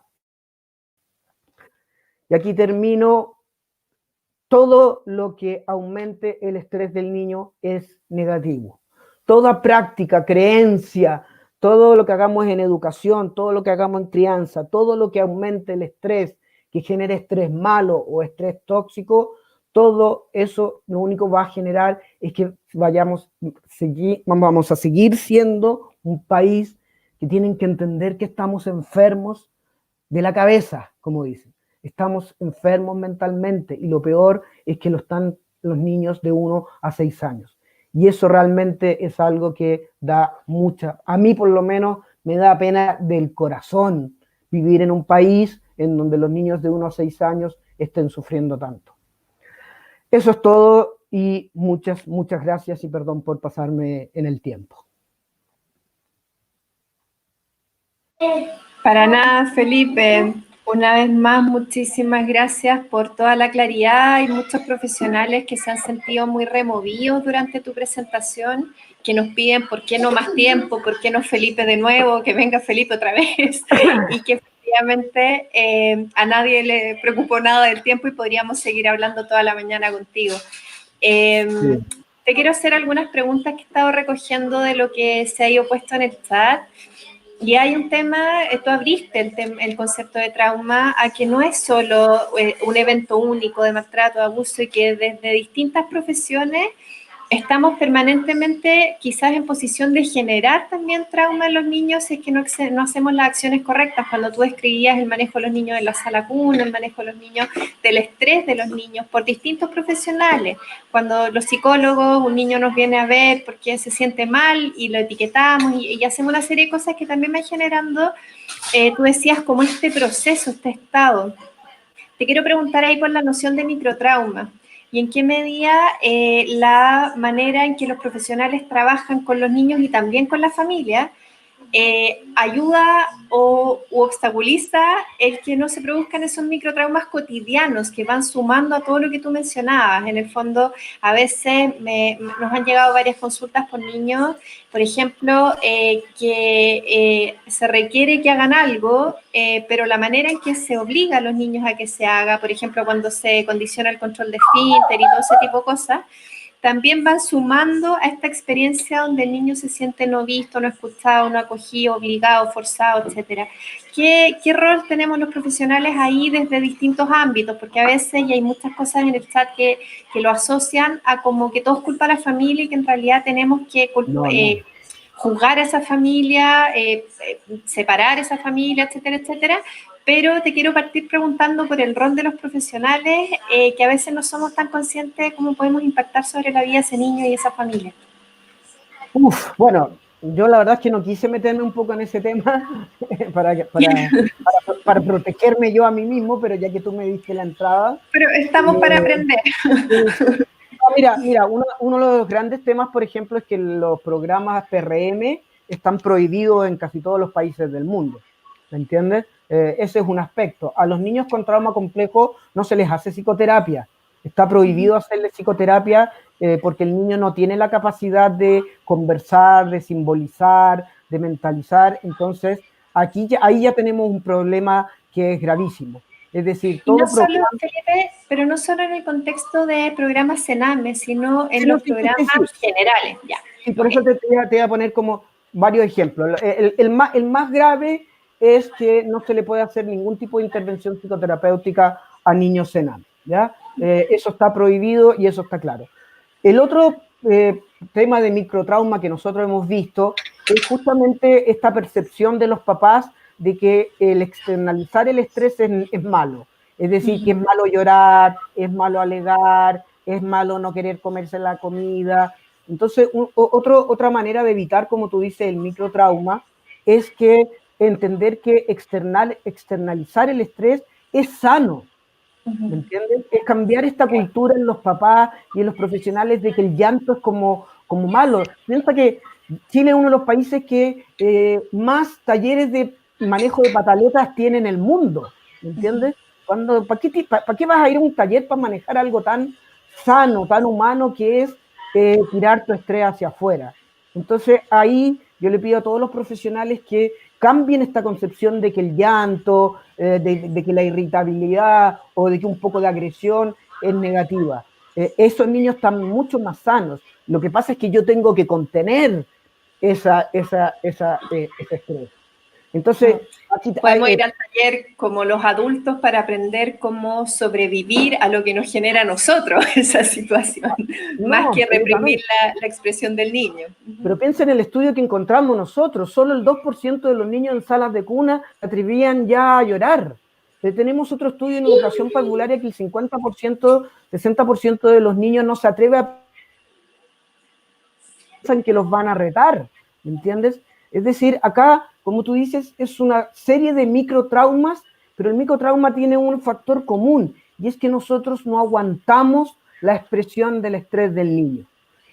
Y aquí termino. Todo lo que aumente el estrés del niño es negativo. Toda práctica, creencia, todo lo que hagamos en educación, todo lo que hagamos en crianza, todo lo que aumente el estrés, que genere estrés malo o estrés tóxico, todo eso lo único que va a generar es que vamos a seguir siendo un país que tienen que entender que estamos enfermos de la cabeza, como dicen. Estamos enfermos mentalmente y lo peor es que lo están los niños de 1 a 6 años. Y eso realmente es algo que a mí por lo menos me da pena del corazón vivir en un país en donde los niños de 1 a 6 años estén sufriendo tanto. Eso es todo y muchas gracias y perdón por pasarme en el tiempo. Para nada, Felipe. Una vez más, muchísimas gracias por toda la claridad. Hay muchos profesionales que se han sentido muy removidos durante tu presentación, que nos piden por qué no más tiempo, por qué no Felipe de nuevo, que venga Felipe otra vez, y que efectivamente a nadie le preocupó nada del tiempo y podríamos seguir hablando toda la mañana contigo. Sí. Te quiero hacer algunas preguntas que he estado recogiendo de lo que se ha ido puesto en el chat. Y hay un tema, tú abriste el concepto de trauma a que no es solo un evento único de maltrato, de abuso, y que desde distintas profesiones estamos permanentemente quizás en posición de generar también trauma en los niños si es que no hacemos las acciones correctas. Cuando tú describías el manejo de los niños en la sala cuna, el manejo de los niños, del estrés de los niños por distintos profesionales. Cuando los psicólogos, un niño nos viene a ver porque se siente mal y lo etiquetamos y hacemos una serie de cosas que también van generando, tú decías, como este proceso, este estado. Te quiero preguntar ahí por la noción de microtrauma y en qué medida la manera en que los profesionales trabajan con los niños y también con la familia ayuda u obstaculiza el que no se produzcan esos microtraumas cotidianos que van sumando a todo lo que tú mencionabas. En el fondo, a veces nos han llegado varias consultas por niños, por ejemplo, que se requiere que hagan algo, pero la manera en que se obliga a los niños a que se haga, por ejemplo, cuando se condiciona el control de esfínter y todo ese tipo de cosas, también van sumando a esta experiencia donde el niño se siente no visto, no escuchado, no acogido, obligado, forzado, etcétera. ¿Qué rol tenemos los profesionales ahí desde distintos ámbitos? Porque a veces, y hay muchas cosas en el chat que lo asocian a como que todo es culpa de la familia y que en realidad tenemos que juzgar a esa familia, separar a esa familia, etcétera, etcétera. Pero te quiero partir preguntando por el rol de los profesionales, que a veces no somos tan conscientes de cómo podemos impactar sobre la vida de ese niño y esa familia. Bueno, yo la verdad es que no quise meterme un poco en ese tema para protegerme yo a mí mismo, pero ya que tú me diste la entrada. Pero estamos para aprender. Mira, uno de los grandes temas, por ejemplo, es que los programas PRM están prohibidos en casi todos los países del mundo. ¿Me entiendes? Ese es un aspecto. A los niños con trauma complejo no se les hace psicoterapia. Está prohibido hacerle psicoterapia porque el niño no tiene la capacidad de conversar, de simbolizar, de mentalizar. Entonces, ahí ya tenemos un problema que es gravísimo. Es decir, todo no solo, Felipe, pero no solo en el contexto de programas CENAME, sino en los programas generales. Ya. Sí, por eso te voy a poner como varios ejemplos. El más grave es que no se le puede hacer ningún tipo de intervención psicoterapéutica a niños CENAME, ¿ya? Eso está prohibido y eso está claro. El otro tema de microtrauma que nosotros hemos visto es justamente esta percepción de los papás de que el externalizar el estrés es malo. Es decir, que es malo llorar, es malo alegar, es malo no querer comerse la comida. Entonces, otra manera de evitar, como tú dices, el microtrauma es que entender que externalizar el estrés es sano. ¿Me entiendes? Es cambiar esta cultura en los papás y en los profesionales de que el llanto es como malo. Piensa que Chile es uno de los países que más talleres de manejo de pataletas tiene en el mundo. ¿Me entiendes? ¿Para qué vas a ir a un taller para manejar algo tan sano, tan humano que es tirar tu estrés hacia afuera? Entonces ahí yo le pido a todos los profesionales que cambien esta concepción de que el llanto, de que la irritabilidad o de que un poco de agresión es negativa. Esos niños están mucho más sanos. Lo que pasa es que yo tengo que contener ese estrés. Entonces, podemos ir al taller como los adultos para aprender cómo sobrevivir a lo que nos genera a nosotros esa situación, más que reprimir la expresión del niño. Pero piensa en el estudio que encontramos nosotros, solo el 2% de los niños en salas de cuna atrevían ya a llorar. Tenemos otro estudio en educación parvularia que el 50%, 60% de los niños no se atreve a pensar que los van a retar, ¿me entiendes? Es decir, acá, como tú dices, es una serie de microtraumas, pero el microtrauma tiene un factor común, y es que nosotros no aguantamos la expresión del estrés del niño.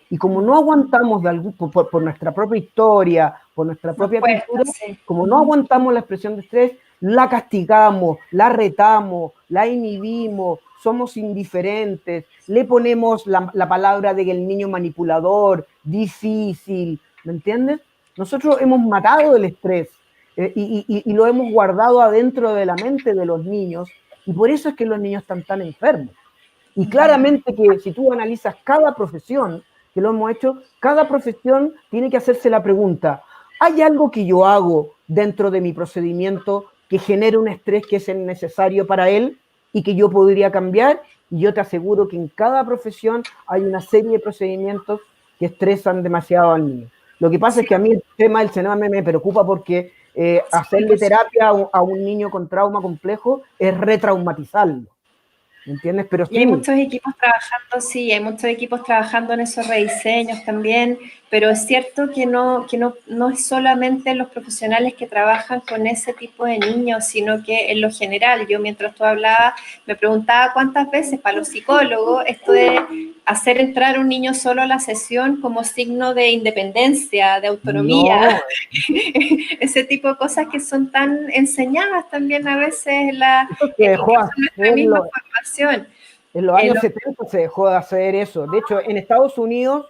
Y como no aguantamos por nuestra propia historia, por nuestra propia cultura, como no aguantamos la expresión de estrés, la castigamos, la retamos, la inhibimos, somos indiferentes, le ponemos la palabra de que el niño manipulador, difícil, ¿me entiendes? Nosotros hemos matado el estrés y lo hemos guardado adentro de la mente de los niños, y por eso es que los niños están tan enfermos. Y claramente que si tú analizas cada profesión, que lo hemos hecho, cada profesión tiene que hacerse la pregunta, ¿hay algo que yo hago dentro de mi procedimiento que genere un estrés que es necesario para él y que yo podría cambiar. Y yo te aseguro que en cada profesión hay una serie de procedimientos que estresan demasiado al niño. Lo que pasa Sí, es que a mí el tema del cename me preocupa porque hacerle 100%. terapia a un niño con trauma complejo es retraumatizarlo, ¿me entiendes? Pero Y hay sí, muchos equipos trabajando, sí, hay muchos equipos trabajando en esos rediseños también, pero es cierto que no es solamente los profesionales que trabajan con ese tipo de niños, sino que en lo general, yo mientras tú hablabas, me preguntaba cuántas veces para los psicólogos esto de hacer entrar un niño solo a la sesión como signo de independencia, de autonomía, no, ese tipo de cosas que son tan enseñadas también a veces eso se dejó incluso en nuestra misma hacerlo. formación. En los años 70 se dejó de hacer eso. De hecho, en Estados Unidos,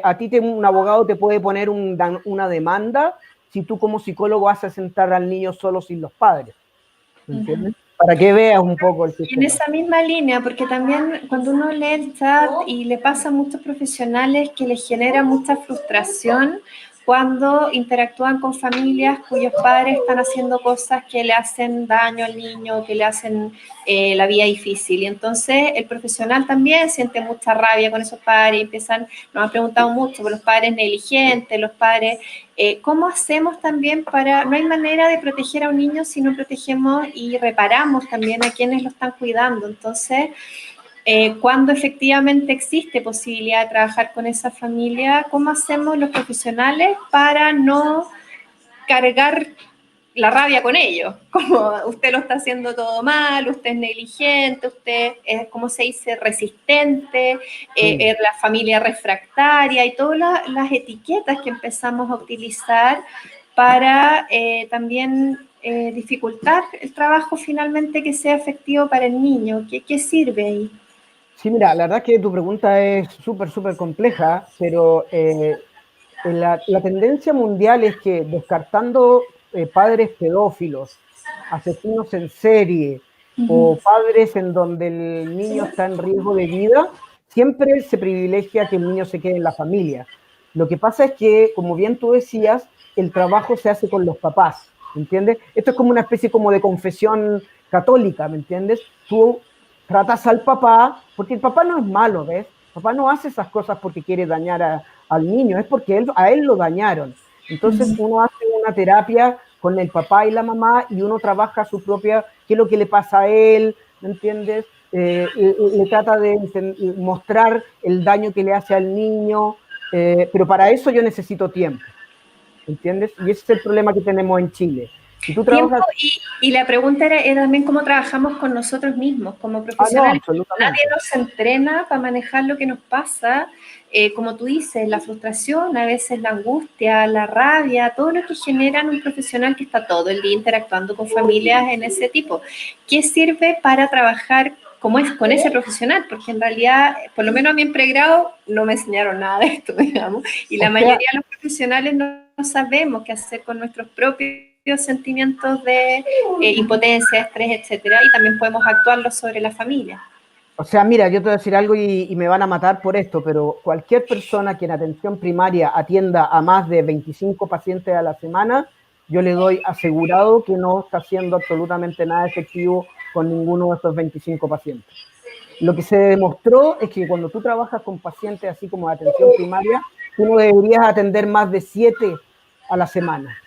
a ti un abogado te puede poner una demanda si tú como psicólogo haces sentar al niño solo sin los padres. ¿Me entiendes? Para que veas un poco el Y en sistema. esa misma línea, porque también cuando uno lee el chat y le pasa a muchos profesionales que les genera mucha frustración cuando interactúan con familias cuyos padres están haciendo cosas que le hacen daño al niño, que le hacen la vida difícil. Y entonces el profesional también siente mucha rabia con esos padres y nos han preguntado mucho por los padres negligentes, los padres ¿cómo hacemos también para, no hay manera de proteger a un niño si no protegemos y reparamos también a quienes lo están cuidando? Entonces, cuando efectivamente existe posibilidad de trabajar con esa familia, ¿cómo hacemos los profesionales para no cargar la rabia con ellos? Como usted lo está haciendo todo mal, usted es negligente, usted es, ¿cómo se dice?, resistente, es la familia refractaria y todas las etiquetas que empezamos a utilizar para también dificultar el trabajo finalmente que sea efectivo para el niño. ¿Qué sirve ahí? Sí, mira, la verdad es que tu pregunta es súper, súper compleja, pero la tendencia mundial es que descartando padres pedófilos, asesinos en serie o padres en donde el niño está en riesgo de vida, siempre se privilegia que el niño se quede en la familia. Lo que pasa es que, como bien tú decías, el trabajo se hace con los papás, ¿me entiendes? Esto es como una especie como de confesión católica, ¿me entiendes? Tú tratas al papá, porque el papá no es malo, ¿ves? El papá no hace esas cosas porque quiere dañar al niño, es porque a él lo dañaron. Entonces uno hace una terapia con el papá y la mamá y uno trabaja su propia, qué es lo que le pasa a él, ¿me entiendes? Le trata de mostrar el daño que le hace al niño, pero para eso yo necesito tiempo, ¿entiendes? Y ese es el problema que tenemos en Chile. Si tú Tiempo trabajas... y la pregunta era también cómo trabajamos con nosotros mismos como Ah, no, profesionales. Nadie absolutamente. nos entrena para manejar lo que nos pasa, como tú dices, la frustración, a veces la angustia, la rabia, todo lo que genera un profesional que está todo el día interactuando con familias en ese tipo. ¿Qué sirve para trabajar como es con ese profesional? Porque en realidad, por lo menos a mí en pregrado, no me enseñaron nada de esto, digamos, y la O sea, mayoría de los profesionales no sabemos qué hacer con nuestros propios sentimientos de impotencia, estrés, etcétera, y también podemos actuarlos sobre la familia. O sea, mira, yo te voy a decir algo y me van a matar por esto, pero cualquier persona que en atención primaria atienda a más de 25 pacientes a la semana, yo le doy asegurado que no está haciendo absolutamente nada efectivo con ninguno de estos 25 pacientes. Lo que se demostró es que cuando tú trabajas con pacientes así como de atención primaria, tú no deberías atender más de 7 a la semana.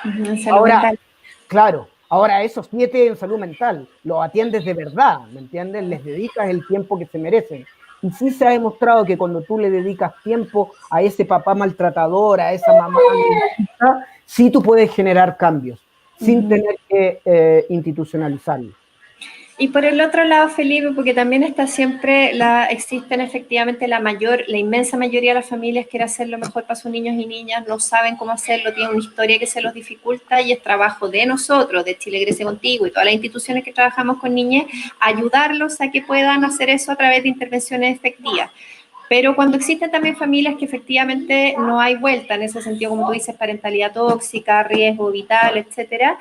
En salud Ahora, mental. claro, ahora esos 7 en salud mental los atiendes de verdad, ¿me entiendes? Les dedicas el tiempo que se merecen. Y sí se ha demostrado que cuando tú le dedicas tiempo a ese papá maltratador, a esa mamá violenta, sí tú puedes generar cambios sin tener que institucionalizarlo. Y por el otro lado, Felipe, porque también está siempre, existen efectivamente la inmensa mayoría de las familias quiere hacer lo mejor para sus niños y niñas, no saben cómo hacerlo, tienen una historia que se los dificulta y es trabajo de nosotros, de Chile Crece Contigo y todas las instituciones que trabajamos con niñez, ayudarlos a que puedan hacer eso a través de intervenciones efectivas. Pero cuando existen también familias que efectivamente no hay vuelta, en ese sentido, como tú dices, parentalidad tóxica, riesgo vital, etcétera,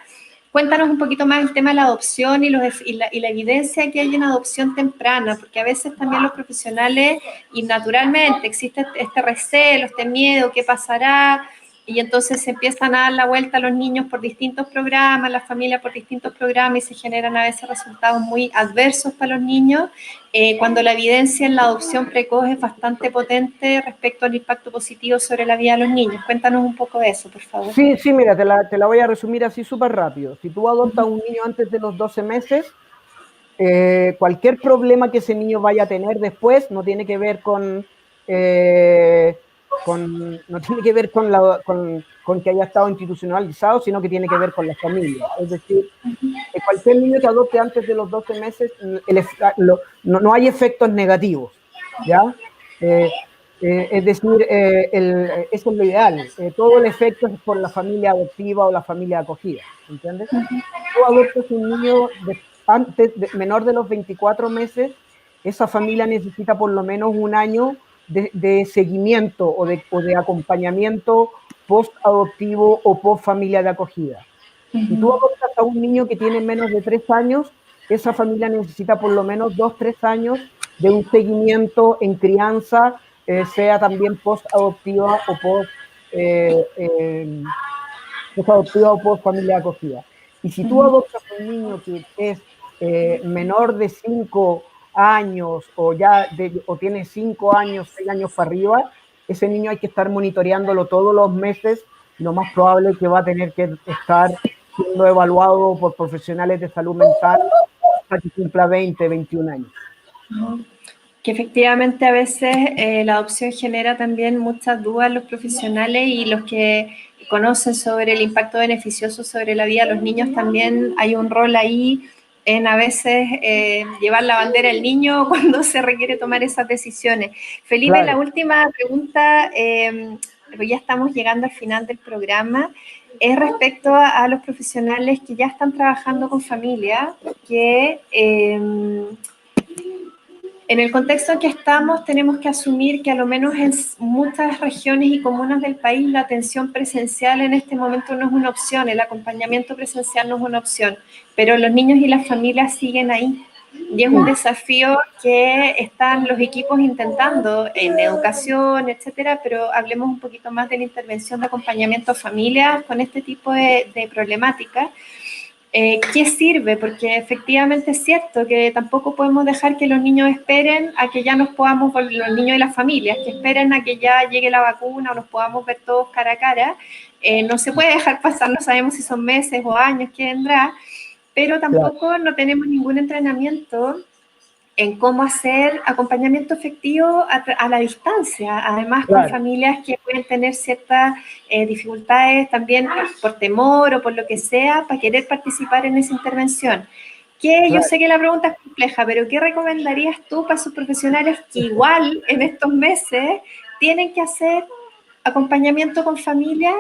cuéntanos un poquito más el tema de la adopción y la evidencia que hay en adopción temprana, porque a veces también los profesionales, y naturalmente existe este recelo, este miedo, qué pasará, y entonces se empiezan a dar la vuelta a los niños por distintos programas, las familias por distintos programas, y se generan a veces resultados muy adversos para los niños, cuando la evidencia en la adopción precoz es bastante potente respecto al impacto positivo sobre la vida de los niños. Cuéntanos un poco de eso, por favor. Sí, sí, mira, te la voy a resumir así súper rápido. Si tú adoptas a un niño antes de los 12 meses, cualquier problema que ese niño vaya a tener después no tiene que ver no tiene que ver con que haya estado institucionalizado, sino que tiene que ver con la familia. Es decir, cualquier niño que adopte antes de los 12 meses, no hay efectos negativos, ¿ya? Es decir, eso es lo ideal. Todo el efecto es por la familia adoptiva o la familia acogida, ¿entiendes? Tú adoptas un niño menor de los 24 meses, esa familia necesita por lo menos un año de seguimiento o de acompañamiento post-adoptivo o post-familia de acogida. Si tú adoptas a un niño que tiene menos de 3 años, esa familia necesita por lo menos 2, 3 años de un seguimiento en crianza, sea también post-adoptiva o post-adoptiva o post-familia de acogida. Y si tú adoptas a un niño que es menor de 5 años o tiene 5 años, 6 años para arriba, ese niño hay que estar monitoreándolo todos los meses. Lo más probable es que va a tener que estar siendo evaluado por profesionales de salud mental hasta que cumpla 20, 21 años. Que efectivamente a veces la adopción genera también muchas dudas los profesionales, y los que conocen sobre el impacto beneficioso sobre la vida de los niños también hay un rol ahí en a veces llevar la bandera del niño cuando se requiere tomar esas decisiones. Felipe, claro. La última pregunta, ya estamos llegando al final del programa, es respecto a los profesionales que ya están trabajando con familias, que en el contexto en que estamos tenemos que asumir que a lo menos en muchas regiones y comunas del país la atención presencial en este momento no es una opción, el acompañamiento presencial no es una opción, pero los niños y las familias siguen ahí. Y es un desafío que están los equipos intentando en educación, etcétera, pero hablemos un poquito más de la intervención de acompañamiento a familias con este tipo de problemáticas. ¿Qué sirve? Porque efectivamente es cierto que tampoco podemos dejar que los niños esperen a que ya nos podamos, los niños y las familias, que esperen a que ya llegue la vacuna o nos podamos ver todos cara a cara. No se puede dejar pasar, no sabemos si son meses o años que vendrá, pero tampoco no tenemos ningún entrenamiento en cómo hacer acompañamiento efectivo a la distancia, además con familias que pueden tener ciertas dificultades también por temor o por lo que sea, para querer participar en esa intervención. Yo sé que la pregunta es compleja, pero ¿qué recomendarías tú para sus profesionales que igual en estos meses tienen que hacer acompañamiento con familias,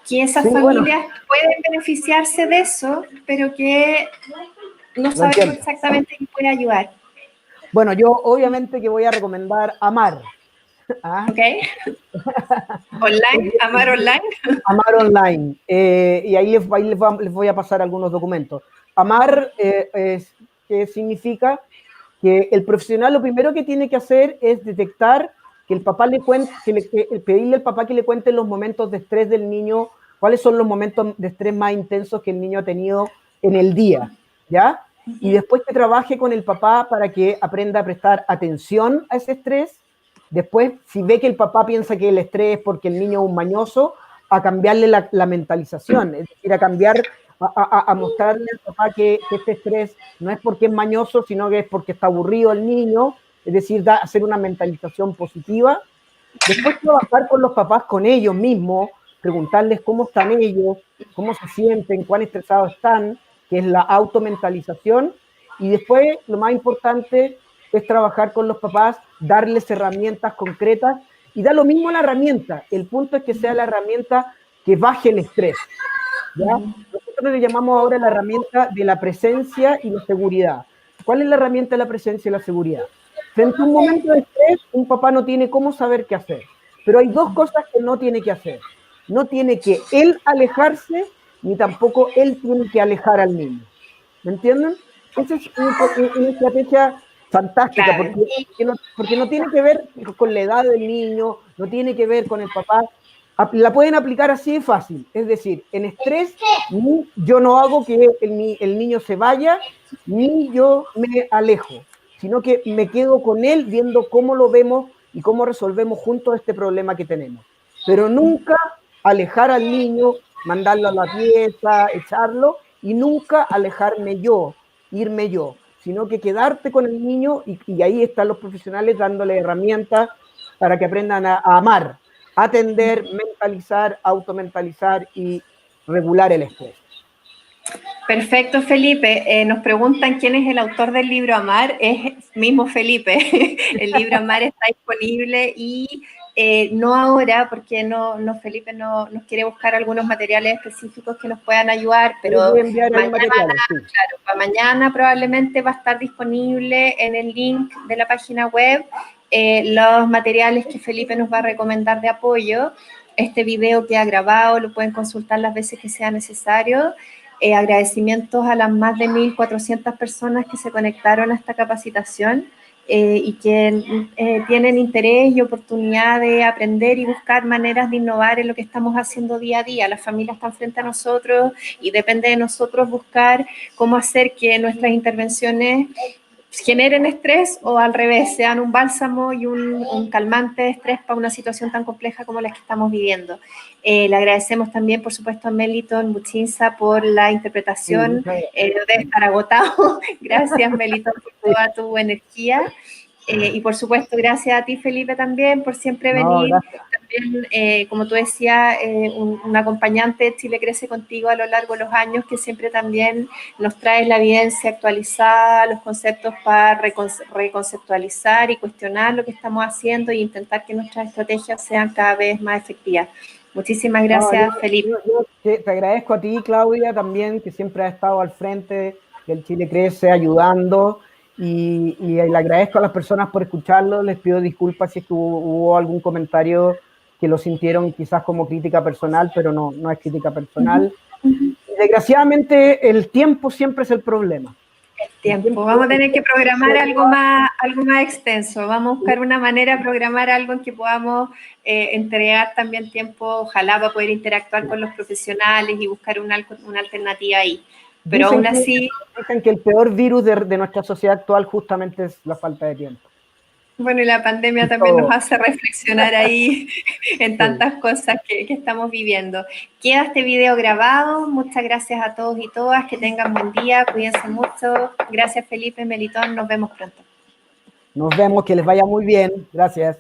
que esas familias pueden beneficiarse de eso, pero que no sabemos exactamente qué puede ayudar? Bueno, yo obviamente que voy a recomendar Amar. ¿Ah? Ok. Online, Amar Online. Amar Online. Y ahí les voy a pasar algunos documentos. Amar ¿qué significa? Que el profesional lo primero que tiene que hacer es detectar que el papá le cuente, pedirle al papá que le cuente los momentos de estrés del niño, cuáles son los momentos de estrés más intensos que el niño ha tenido en el día, ¿ya? Y después que trabaje con el papá para que aprenda a prestar atención a ese estrés. Después, si ve que el papá piensa que el estrés es porque el niño es un mañoso, a cambiarle la mentalización, es decir, a mostrarle al papá que este estrés no es porque es mañoso, sino que es porque está aburrido el niño, es decir, hacer una mentalización positiva. Después trabajar con los papás, con ellos mismos, preguntarles cómo están ellos, cómo se sienten, cuán estresados están, que es la automentalización. Y después, lo más importante es trabajar con los papás, darles herramientas concretas, y da lo mismo la herramienta. El punto es que sea la herramienta que baje el estrés, ¿ya? Nosotros le llamamos ahora la herramienta de la presencia y la seguridad. ¿Cuál es la herramienta de la presencia y la seguridad? Frente a un momento de estrés, un papá no tiene cómo saber qué hacer. Pero hay dos cosas que no tiene que hacer. No tiene que él alejarse, ni tampoco él tiene que alejar al niño. ¿Me entienden? Esa es una estrategia fantástica, porque no tiene que ver con la edad del niño, no tiene que ver con el papá. La pueden aplicar así de fácil, es decir, en estrés yo no hago que el niño se vaya, ni yo me alejo, sino que me quedo con él viendo cómo lo vemos y cómo resolvemos juntos este problema que tenemos. Pero nunca alejar al niño, mandarlo a la pieza, echarlo, y nunca alejarme yo, irme yo, sino que quedarte con el niño y ahí están los profesionales dándole herramientas para que aprendan a amar, atender, mentalizar, automentalizar y regular el estrés. Perfecto, Felipe. Nos preguntan quién es el autor del libro Amar. Es mismo Felipe. El libro Amar está disponible y no ahora, porque Felipe nos quiere buscar algunos materiales específicos que nos puedan ayudar, pero para mañana probablemente va a estar disponible en el link de la página web los materiales que Felipe nos va a recomendar de apoyo. Este video que ha grabado lo pueden consultar las veces que sea necesario. Agradecimientos a las más de 1.400 personas que se conectaron a esta capacitación y que tienen interés y oportunidad de aprender y buscar maneras de innovar en lo que estamos haciendo día a día. Las familias están frente a nosotros y depende de nosotros buscar cómo hacer que nuestras intervenciones generen estrés o al revés, sean un bálsamo y un calmante de estrés para una situación tan compleja como la que estamos viviendo. Le agradecemos también, por supuesto, a Meliton Buchinza por la interpretación. Debe estar agotado. Gracias, Meliton, por toda tu energía. Y por supuesto, gracias a ti, Felipe, también por siempre venir. También, como tú decías, un acompañante de Chile Crece Contigo a lo largo de los años que siempre también nos trae la evidencia actualizada, los conceptos para reconceptualizar y cuestionar lo que estamos haciendo e intentar que nuestras estrategias sean cada vez más efectivas. Muchísimas gracias, Felipe. Yo te agradezco a ti, Claudia, también, que siempre has estado al frente del Chile Crece, ayudando. Y le agradezco a las personas por escucharlo. Les pido disculpas si es que hubo algún comentario que lo sintieron quizás como crítica personal, pero no es crítica personal. Desgraciadamente, el tiempo siempre es el problema. Tiempo. Vamos a tener que programar algo más extenso. Vamos a buscar una manera de programar algo en que podamos entregar también tiempo, ojalá para poder interactuar con los profesionales y buscar una alternativa ahí. Pero aún así... Dicen que el peor virus de nuestra sociedad actual justamente es la falta de tiempo. Bueno, y la pandemia también nos hace reflexionar ahí en tantas cosas que estamos viviendo. Queda este video grabado. Muchas gracias a todos y todas. Que tengan buen día. Cuídense mucho. Gracias, Felipe, Melitón. Nos vemos pronto. Nos vemos. Que les vaya muy bien. Gracias.